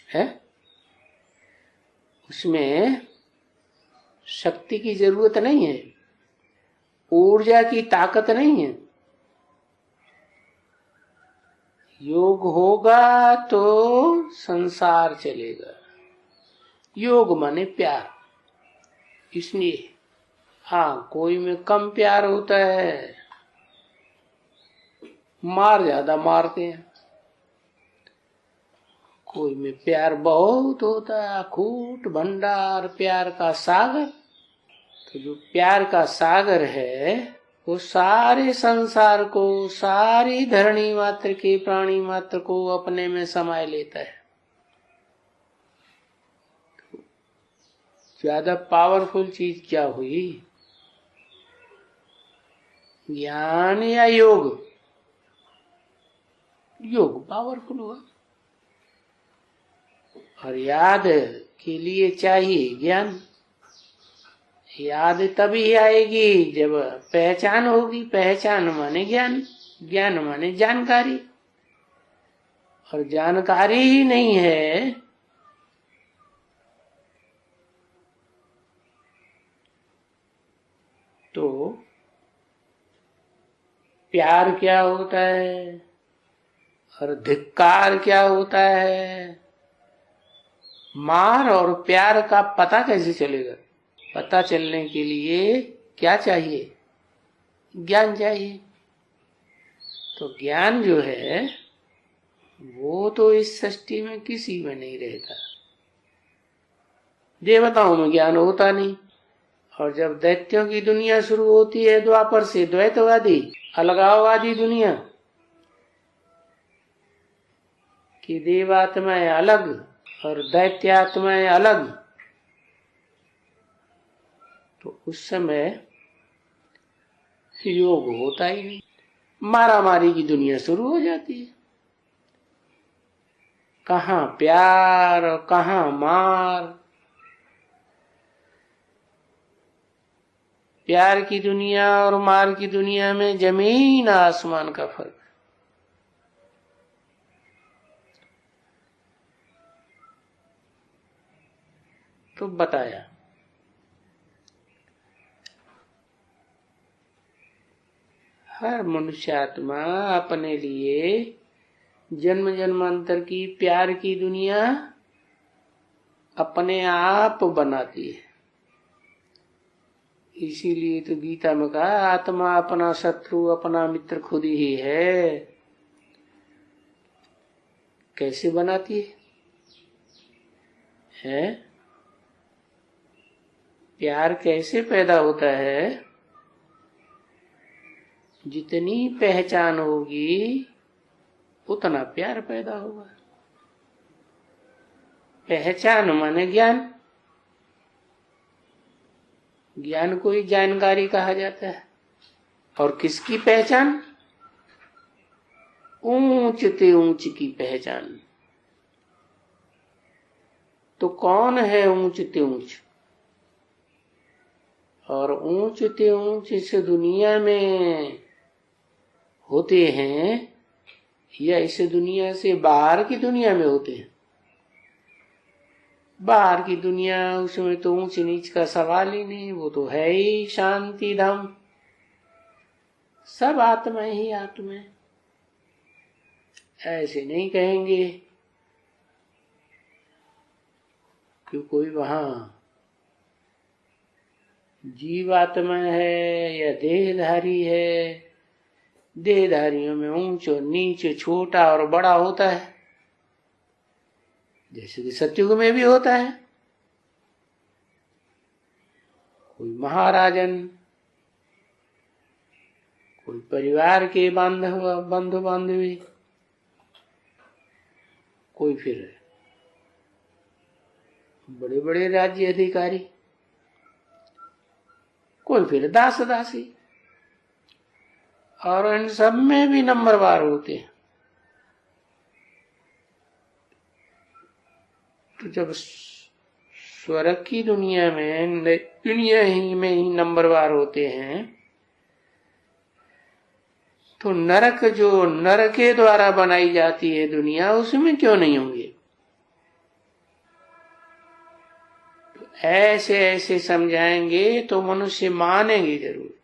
है? उसमें शक्ति की जरूरत नहीं है, ऊर्जा की ताकत नहीं है। योग होगा तो संसार चलेगा। योग माने प्यार। इसलिए हाँ, कोई में कम प्यार होता है, मार ज्यादा मारते हैं। कोई में प्यार बहुत होता है, अखूट भंडार प्यार का सागर। तो जो प्यार का सागर है वो सारे संसार को, सारी धरणी मात्र के प्राणी मात्र को अपने में समाये लेता है। तो ज्यादा पावरफुल चीज क्या हुई, ज्ञान या योग? योग पावरफुल हुआ। और याद के लिए चाहिए ज्ञान। याद तभी आएगी जब पहचान होगी। पहचान माने ज्ञान, ज्ञान माने जानकारी। और जानकारी ही नहीं है तो प्यार क्या होता है और धिक्कार क्या होता है, मार और प्यार का पता कैसे चलेगा? पता चलने के लिए क्या चाहिए? ज्ञान चाहिए। तो ज्ञान जो है वो तो इस सृष्टि में किसी में नहीं रहता। देवताओं में ज्ञान होता नहीं। और जब दैत्यों की दुनिया शुरू होती है द्वापर से, द्वैतवादी अलगाववादी दुनिया कि देवात्माएं अलग और दैत्यात्माएं अलग, तो उस समय योग होता ही नहीं। मारामारी की दुनिया शुरू हो जाती है। कहाँ प्यार और कहाँ मार। प्यार की दुनिया और मार की दुनिया में जमीन आसमान का फर्क। तो बताया हर मनुष्यात्मा अपने लिए जन्म जन्मांतर की प्यार की दुनिया अपने आप बनाती है। इसीलिए तो गीता में कहा आत्मा अपना शत्रु अपना मित्र खुद ही है। कैसे बनाती है? प्यार कैसे पैदा होता है? जितनी पहचान होगी उतना प्यार पैदा होगा। पहचान माने ज्ञान। ज्ञान को ही जानकारी कहा जाता है। और किसकी पहचान? ऊंच ते ऊंच की पहचान। तो कौन है ऊंच ते ऊंच? और ऊंच ते ऊंच इस दुनिया में होते हैं या इस दुनिया से बाहर की दुनिया में होते हैं? बाहर की दुनिया, उसमें तो ऊंच नीच का सवाल ही नहीं। वो तो है ही शांति धाम। सब आत्मा ही आत्मा है। ऐसे नहीं कहेंगे कि कोई वहां जीवात्मा है या देहधारी है। देहधारियों में ऊंच और नीच, छोटा और बड़ा होता है, जैसे कि सतयुग में भी होता है। कोई महाराजन, कोई परिवार के बंधु बांधवी, कोई फिर बड़े बड़े राज्य अधिकारी, कोई फिर दास दासी। और इन सब में भी नंबरवार होते हैं। तो जब स्वर्ग की दुनिया में दुनिया ही में ही नंबरवार होते हैं, तो नरक जो नर के द्वारा बनाई जाती है दुनिया, उसमें क्यों नहीं होंगे? तो ऐसे ऐसे समझाएंगे तो मनुष्य मानेंगे जरूर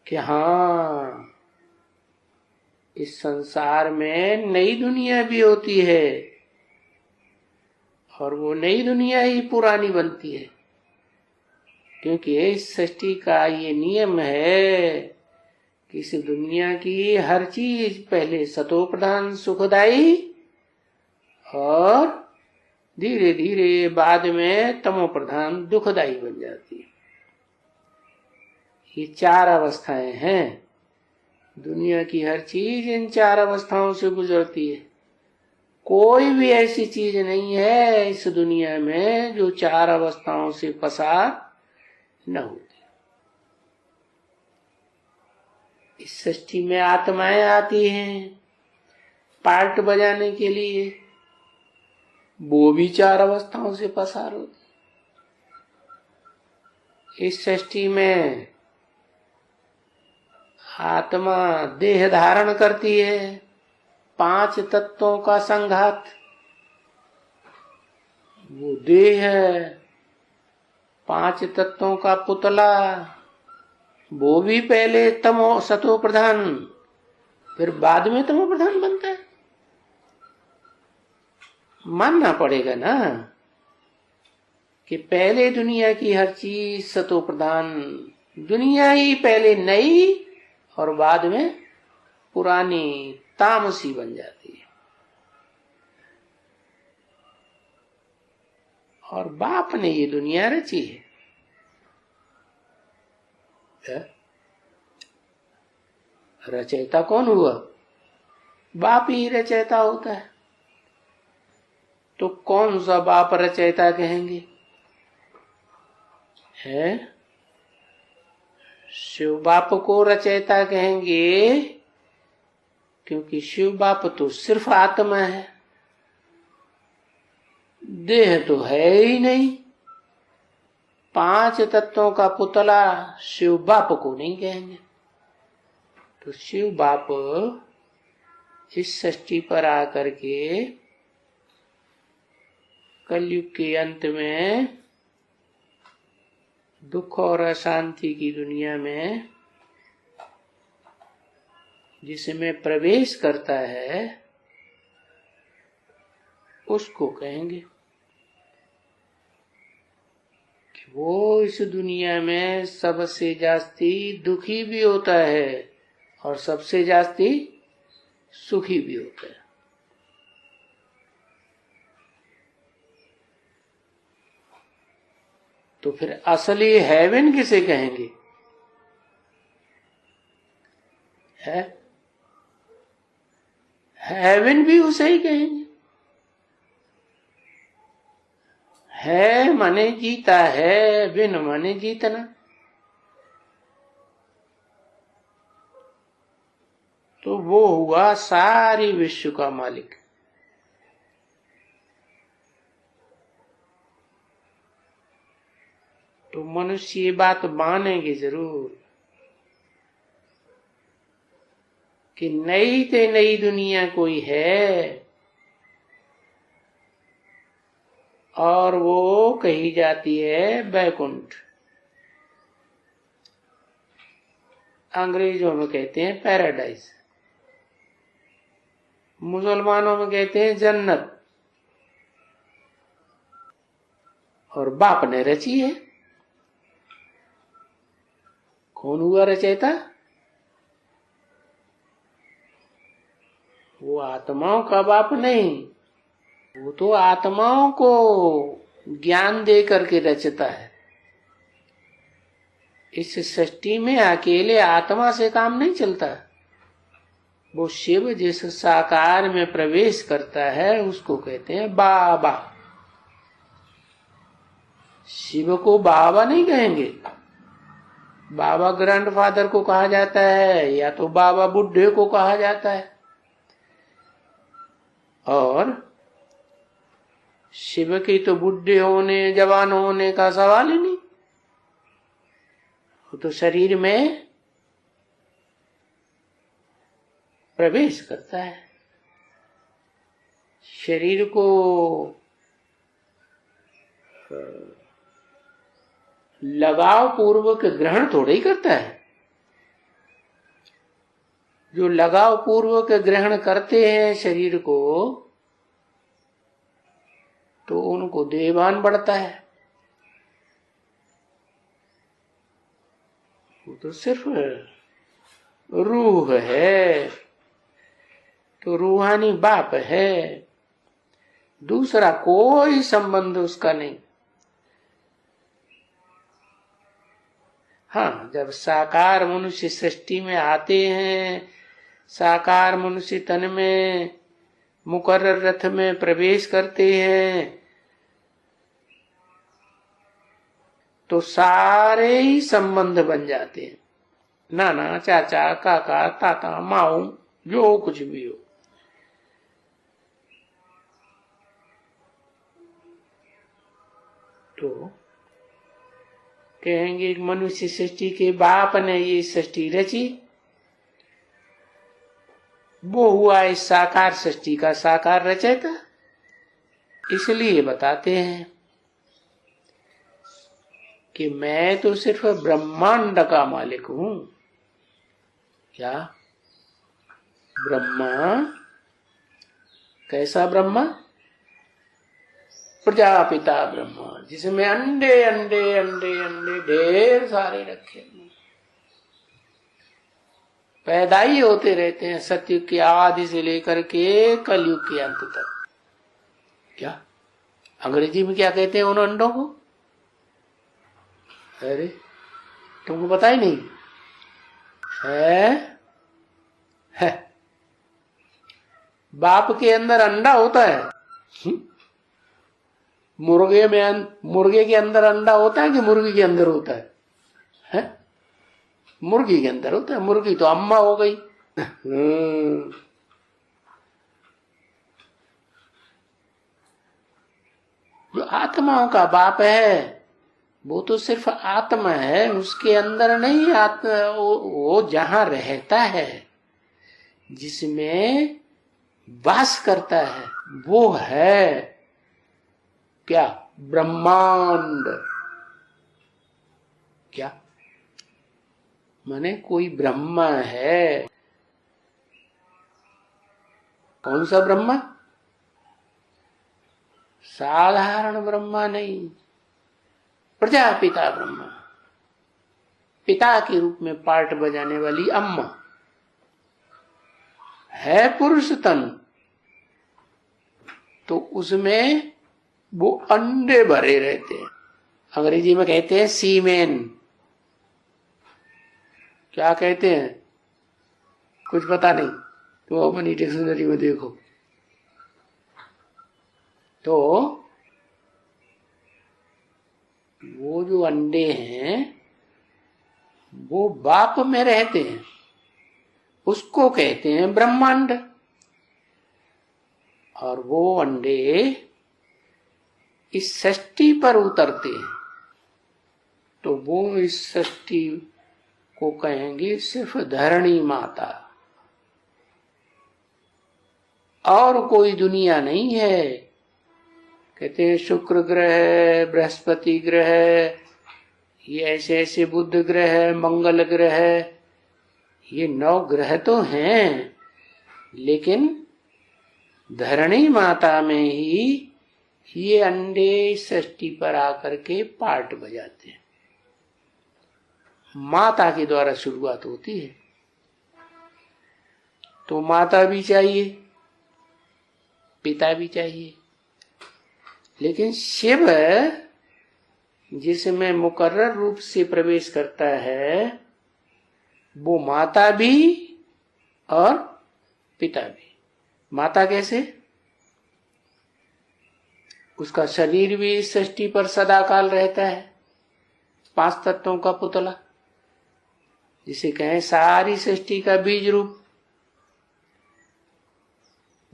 कि हाँ, इस संसार में नई दुनिया भी होती है और वो नई दुनिया ही पुरानी बनती है, क्योंकि इस सृष्टि का ये नियम है कि इस दुनिया की हर चीज पहले सतो प्रधान सुखदाई और धीरे धीरे बाद में तमो प्रधान दुखदाई बन जाती है। ये 4 अवस्थाएं हैं। दुनिया की हर चीज इन 4 अवस्थाओं से गुजरती है। कोई भी ऐसी चीज नहीं है इस दुनिया में जो 4 अवस्थाओं से पसार न होती। इस सृष्टि में आत्माएं आती हैं पार्ट बजाने के लिए, वो भी 4 अवस्थाओं से पसार होती। इस सृष्टि में आत्मा देह धारण करती है, 5 तत्वों का संघात वो देह है, 5 तत्वों का पुतला वो भी पहले तमो सतो प्रधान फिर बाद में तमो प्रधान बनता है। मानना पड़ेगा ना कि पहले दुनिया की हर चीज सतो प्रधान, दुनिया ही पहले नई और बाद में पुरानी तामसी बन जाती है। और बाप ने ये दुनिया रची है। रचयिता कौन हुआ? बाप ही रचयिता होता है। तो कौन सा बाप रचयिता कहेंगे? है शिव बाप को रचयिता कहेंगे, क्योंकि शिव बाप तो सिर्फ आत्मा है, देह तो है ही नहीं। 5 तत्वों का पुतला शिव बाप को नहीं कहेंगे। तो शिव बाप इस सृष्टि पर आकर के कलयुग के अंत में दुख और अशांति की दुनिया में जिसमें प्रवेश करता है उसको कहेंगे कि वो इस दुनिया में सबसे जास्ती दुखी भी होता है और सबसे जास्ती सुखी भी होता है। तो फिर असली हेवन किसे कहेंगे? है हेवन भी उसे ही कहेंगे। है माने जीता है, बिन माने जीतना। तो वो हुआ सारी विश्व का मालिक। तो मनुष्य ये बात मानेंगे जरूर कि नई से नई दुनिया कोई है और वो कही जाती है बैकुंठ। अंग्रेजों में कहते हैं पैराडाइज, मुसलमानों में कहते हैं जन्नत। और बाप ने रची है। कौन हुआ रचयिता? वो आत्माओं का बाप नहीं, वो तो आत्माओं को ज्ञान दे करके रचता है। इस सृष्टि में अकेले आत्मा से काम नहीं चलता। वो शिव जिस साकार में प्रवेश करता है उसको कहते हैं बाबा। शिव को बाबा नहीं कहेंगे। बाबा ग्रैंडफादर को कहा जाता है या तो बाबा बुढ़े को कहा जाता है। और शिव की तो बुढ़े होने जवान होने का सवाल ही नहीं। वो तो शरीर में प्रवेश करता है, शरीर को लगाव पूर्वक ग्रहण थोड़ा ही करता है। जो लगाव पूर्वक ग्रहण करते हैं शरीर को, तो उनको देवान बढ़ता है। वो तो सिर्फ रूह है, तो रूहानी बाप है, दूसरा कोई संबंध उसका नहीं। हाँ, जब साकार मनुष्य सृष्टि में आते हैं, साकार मनुष्य तन में मुकर्रर रथ में प्रवेश करते हैं, तो सारे ही संबंध बन जाते हैं। नाना, चाचा, काका, ताता, माऊ, जो कुछ भी हो। तो कहेंगे मनुष्य सृष्टि के बाप ने ये सृष्टि रची, वो हुआ इस साकार सृष्टि का साकार रचयिता। इसलिए बताते हैं कि मैं तो सिर्फ ब्रह्मांड का मालिक हूं। क्या? ब्रह्मा। कैसा ब्रह्मा? प्रजापिता ब्रह्मा, जिसमें अंडे अंडे अंडे अंडे ढेर सारे रखे, पैदा ही होते रहते हैं सतयुग के आदि से लेकर के कलयुग के अंत तक। क्या अंग्रेजी में क्या कहते हैं उन अंडों को? अरे तुमको पता ही नहीं है? बाप के अंदर अंडा होता है। मुर्गे के अंदर अंडा होता है कि मुर्गी के अंदर होता है? मुर्गी के अंदर होता है। मुर्गी तो अम्मा हो गई। जो आत्माओं का बाप है वो तो सिर्फ आत्मा है, उसके अंदर नहीं। आत्मा वो जहां रहता है, जिसमें वास करता है, वो है क्या? ब्रह्मांड। क्या माने? कोई ब्रह्मा है। कौन सा ब्रह्मा? साधारण ब्रह्मा नहीं, प्रजापिता ब्रह्मा, पिता के रूप में पार्ट बजाने वाली अम्मा है। पुरुष तन तो उसमें वो अंडे भरे रहते हैं। अंग्रेजी में कहते हैं सीमेन। क्या कहते हैं? कुछ पता नहीं, तो अपनी डिक्शनरी में देखो। तो वो जो अंडे हैं वो बाप में रहते हैं, उसको कहते हैं ब्रह्मांड। और वो अंडे इस सृष्टि पर उतरते हैं, तो वो इस सृष्टि को कहेंगे सिर्फ धरणी माता, और कोई दुनिया नहीं है। कहते हैं शुक्र ग्रह, बृहस्पति ग्रह, ये ऐसे ऐसे बुध ग्रह, मंगल ग्रह, ये 9 ग्रह तो हैं, लेकिन धरणी माता में ही ये अंडे सृष्टि पर आकर के पार्ट बजाते हैं। माता के द्वारा शुरुआत होती है, तो माता भी चाहिए, पिता भी चाहिए। लेकिन शिव जिसमें मुकर्रर रूप से प्रवेश करता है, वो माता भी और पिता भी। माता कैसे? उसका शरीर भी इस सृष्टि पर सदाकाल रहता है, 5 तत्वों का पुतला, जिसे कहें सारी सृष्टि का बीज रूप।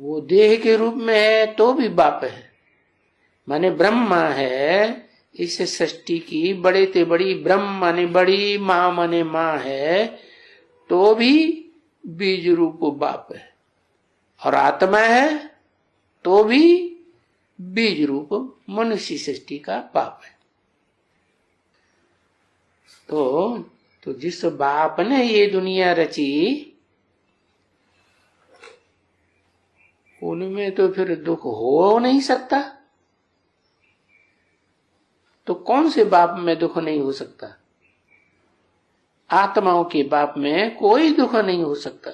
वो देह के रूप में है तो भी बाप है, माने ब्रह्मा है इस सृष्टि की। बड़े ते बड़ी, ब्रह्म माने बड़ी, मां माने मां है, तो भी बीज रूप बाप है। और आत्मा है तो भी बीज रूप मनुष्य सृष्टि का बाप है। तो जिस बाप ने ये दुनिया रची, उनमें तो फिर दुख हो नहीं सकता। तो कौन से बाप में दुख नहीं हो सकता? आत्माओं के बाप में कोई दुख नहीं हो सकता।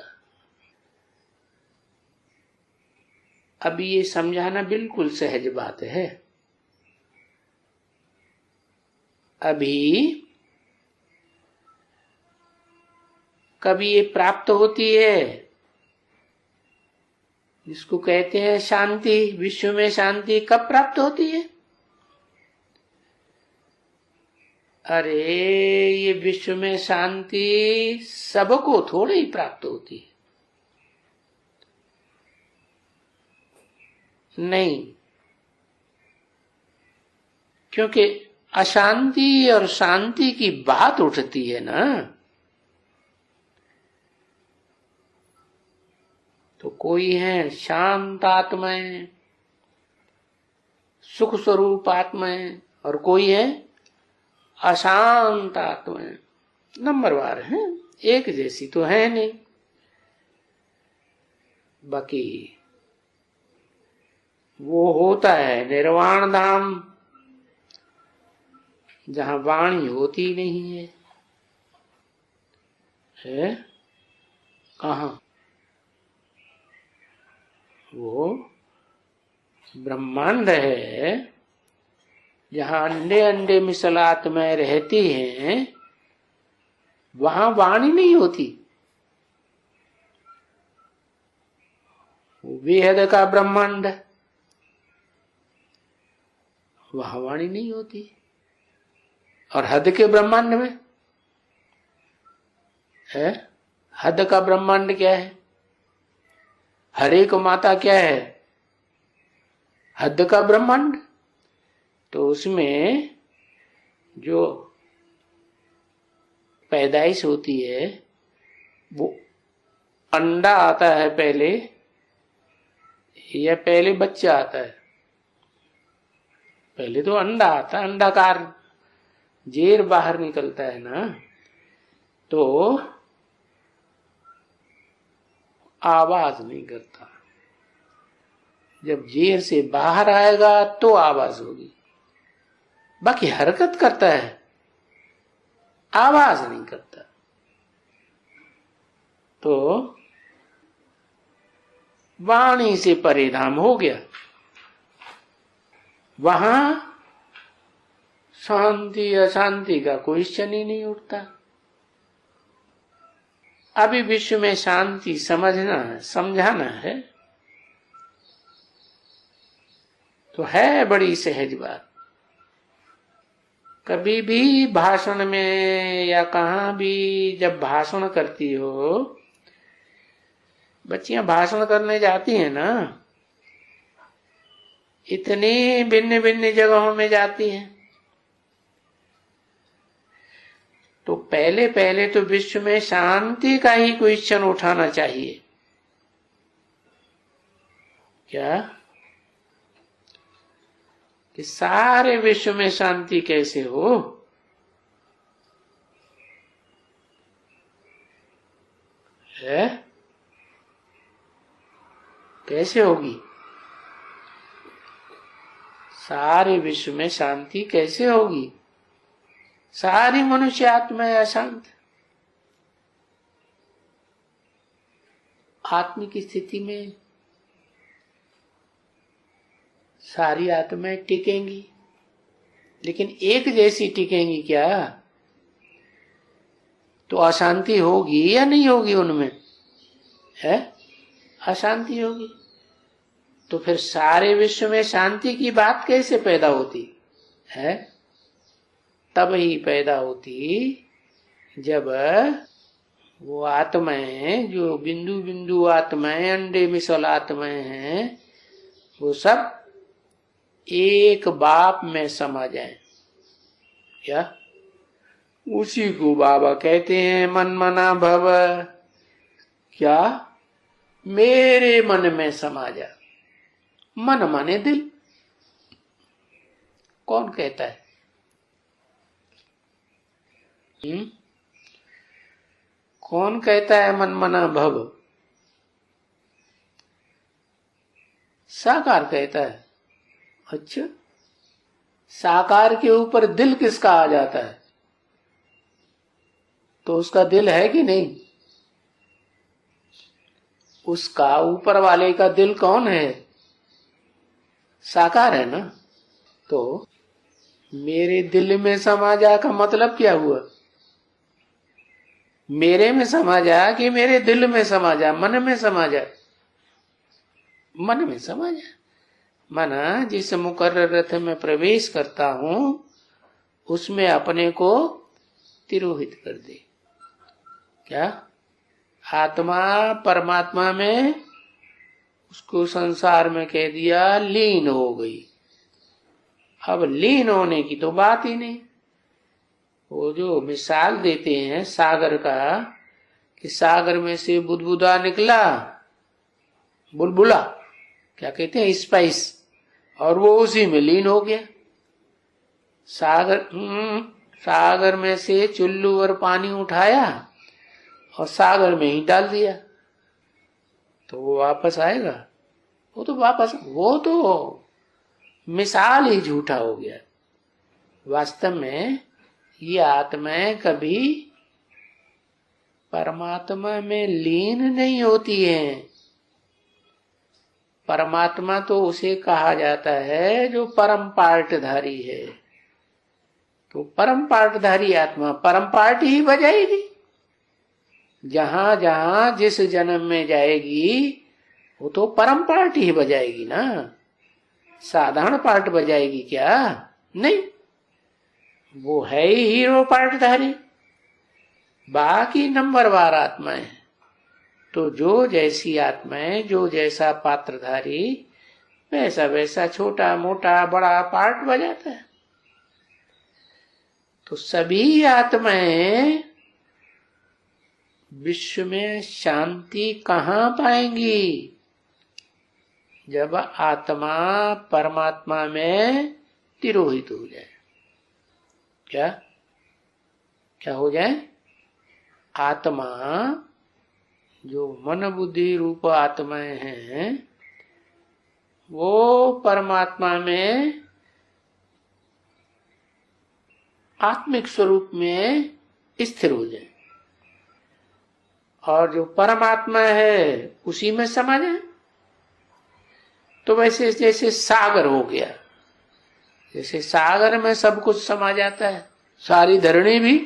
अब ये समझाना बिल्कुल सहज बात है। अभी कभी ये प्राप्त होती है जिसको कहते हैं शांति, विश्व में शांति कब प्राप्त होती है? अरे ये विश्व में शांति सबको थोड़ी ही प्राप्त होती है। नहीं, क्योंकि अशांति और शांति की बात उठती है ना, तो कोई है शांत आत्माएं, सुख स्वरूप आत्माएं, और कोई है अशांत आत्माएं। नंबरवार है, एक जैसी तो है नहीं। बाकी वो होता है निर्वाण धाम, जहां वाणी होती नहीं है कहा? वो ब्रह्मांड है जहां अंडे अंडे मिसल आत्माएं रहती हैं, वहां वाणी नहीं होती। बेहद का ब्रह्मांड, वहां वाणी नहीं होती। और हद के ब्रह्मांड में है, हद का ब्रह्मांड क्या है? हरे को माता क्या है? हद का ब्रह्मांड। तो उसमें जो पैदाइश होती है, वो अंडा आता है पहले या पहले बच्चा आता है? पहले तो अंडा आता है, अंडाकार जेर बाहर निकलता है ना, तो आवाज नहीं करता। जब जेर से बाहर आएगा तो आवाज होगी। बाकी हरकत करता है, आवाज नहीं करता। तो वाणी से परिधाम हो गया। वहां शांति अशांति का कोई क्वेश्चन ही नहीं उठता। अभी विश्व में शांति समझना है, समझाना है, तो है बड़ी सहज बात। कभी भी भाषण में या कहीं भी जब भाषण करती हो, बच्चियां भाषण करने जाती हैं ना, इतनी भिन्न भिन्न जगहों में जाती हैं, तो पहले पहले तो विश्व में शांति का ही क्वेश्चन उठाना चाहिए। क्या कि सारे विश्व में शांति कैसे हो? है कैसे होगी? सारे विश्व में शांति कैसे होगी? सारी मनुष्य आत्मा अशांत। आत्मिक स्थिति में सारी आत्माएं टिकेंगी, लेकिन एक जैसी टिकेंगी क्या? तो अशांति होगी या नहीं होगी उनमें? है अशांति होगी। तो फिर सारे विश्व में शांति की बात कैसे पैदा होती है? तब ही पैदा होती जब वो आत्माएं, जो बिंदु बिंदु आत्माएं, अंडे मिसल आत्माएं हैं, वो सब एक बाप में समा जाए। क्या? उसी को बाबा कहते हैं मन मना भव। क्या? मेरे मन में समा जा। मन माने दिल। कौन कहता है? कौन कहता है मन मना भव? साकार कहता है। अच्छा, साकार के ऊपर दिल किसका आ जाता है, तो उसका दिल है कि नहीं? उसका ऊपर वाले का दिल कौन है? साकार है ना। तो मेरे दिल में समा जा का मतलब क्या हुआ? मेरे में समा जा कि मेरे दिल में समा जा, मन में समा जा? मन में समा जा। माना जिस मुकर्रर रथ में प्रवेश करता हूं उसमें अपने को तिरोहित कर दे। क्या? आत्मा परमात्मा में, उसको संसार में कह दिया लीन हो गई। अब लीन होने की तो बात ही नहीं। वो जो मिसाल देते हैं सागर का, कि सागर में से बुदबुदा निकला, बुलबुला क्या कहते हैं, स्पाइस, और वो उसी में लीन हो गया। सागर में से चुल्लू और पानी उठाया और सागर में ही डाल दिया, तो वो वापस आएगा? वो तो मिसाल ही झूठा हो गया। वास्तव में ये आत्माएं कभी परमात्मा में लीन नहीं होती हैं। परमात्मा तो उसे कहा जाता है जो परम पार्टधारी है। तो परम पार्टधारी आत्मा परम पार्ट ही बजाएगी। जहां जहां जिस जन्म में जाएगी वो तो परम पार्ट ही बजाएगी ना, साधारण पार्ट बजाएगी क्या? नहीं, वो है ही हीरो पार्टधारी। बाकी नंबरवार आत्माएं, तो जो जैसी आत्माएं, जो जैसा पात्रधारी, वैसा वैसा छोटा मोटा बड़ा पार्ट बजाता है। तो सभी आत्माएं विश्व में शांति कहां पाएंगी? जब आत्मा परमात्मा में तिरोहित हो जाए। क्या क्या हो जाए? आत्मा, जो मन बुद्धि रूप आत्माएं हैं, वो परमात्मा में आत्मिक स्वरूप में स्थिर हो जाए, और जो परमात्मा है उसी में समा जाए। तो वैसे जैसे सागर हो गया, जैसे सागर में सब कुछ समा जाता है, सारी धरणी भी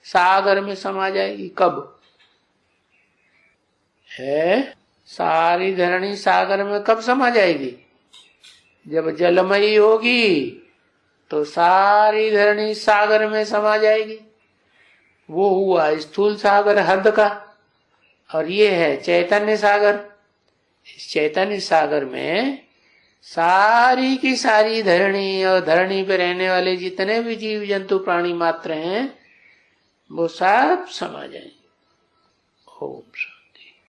सागर में समा जाएगी। कब है? सारी धरणी सागर में कब समा जाएगी? जब जलमयी होगी तो सारी धरणी सागर में समा जाएगी। वो हुआ स्थूल सागर हद का, और ये है चैतन्य सागर। इस चैतन्य सागर में सारी की सारी धरणी और धरणी पे रहने वाले जितने भी जीव जंतु प्राणी मात्र हैं वो सब समा जाएंगे। ओम।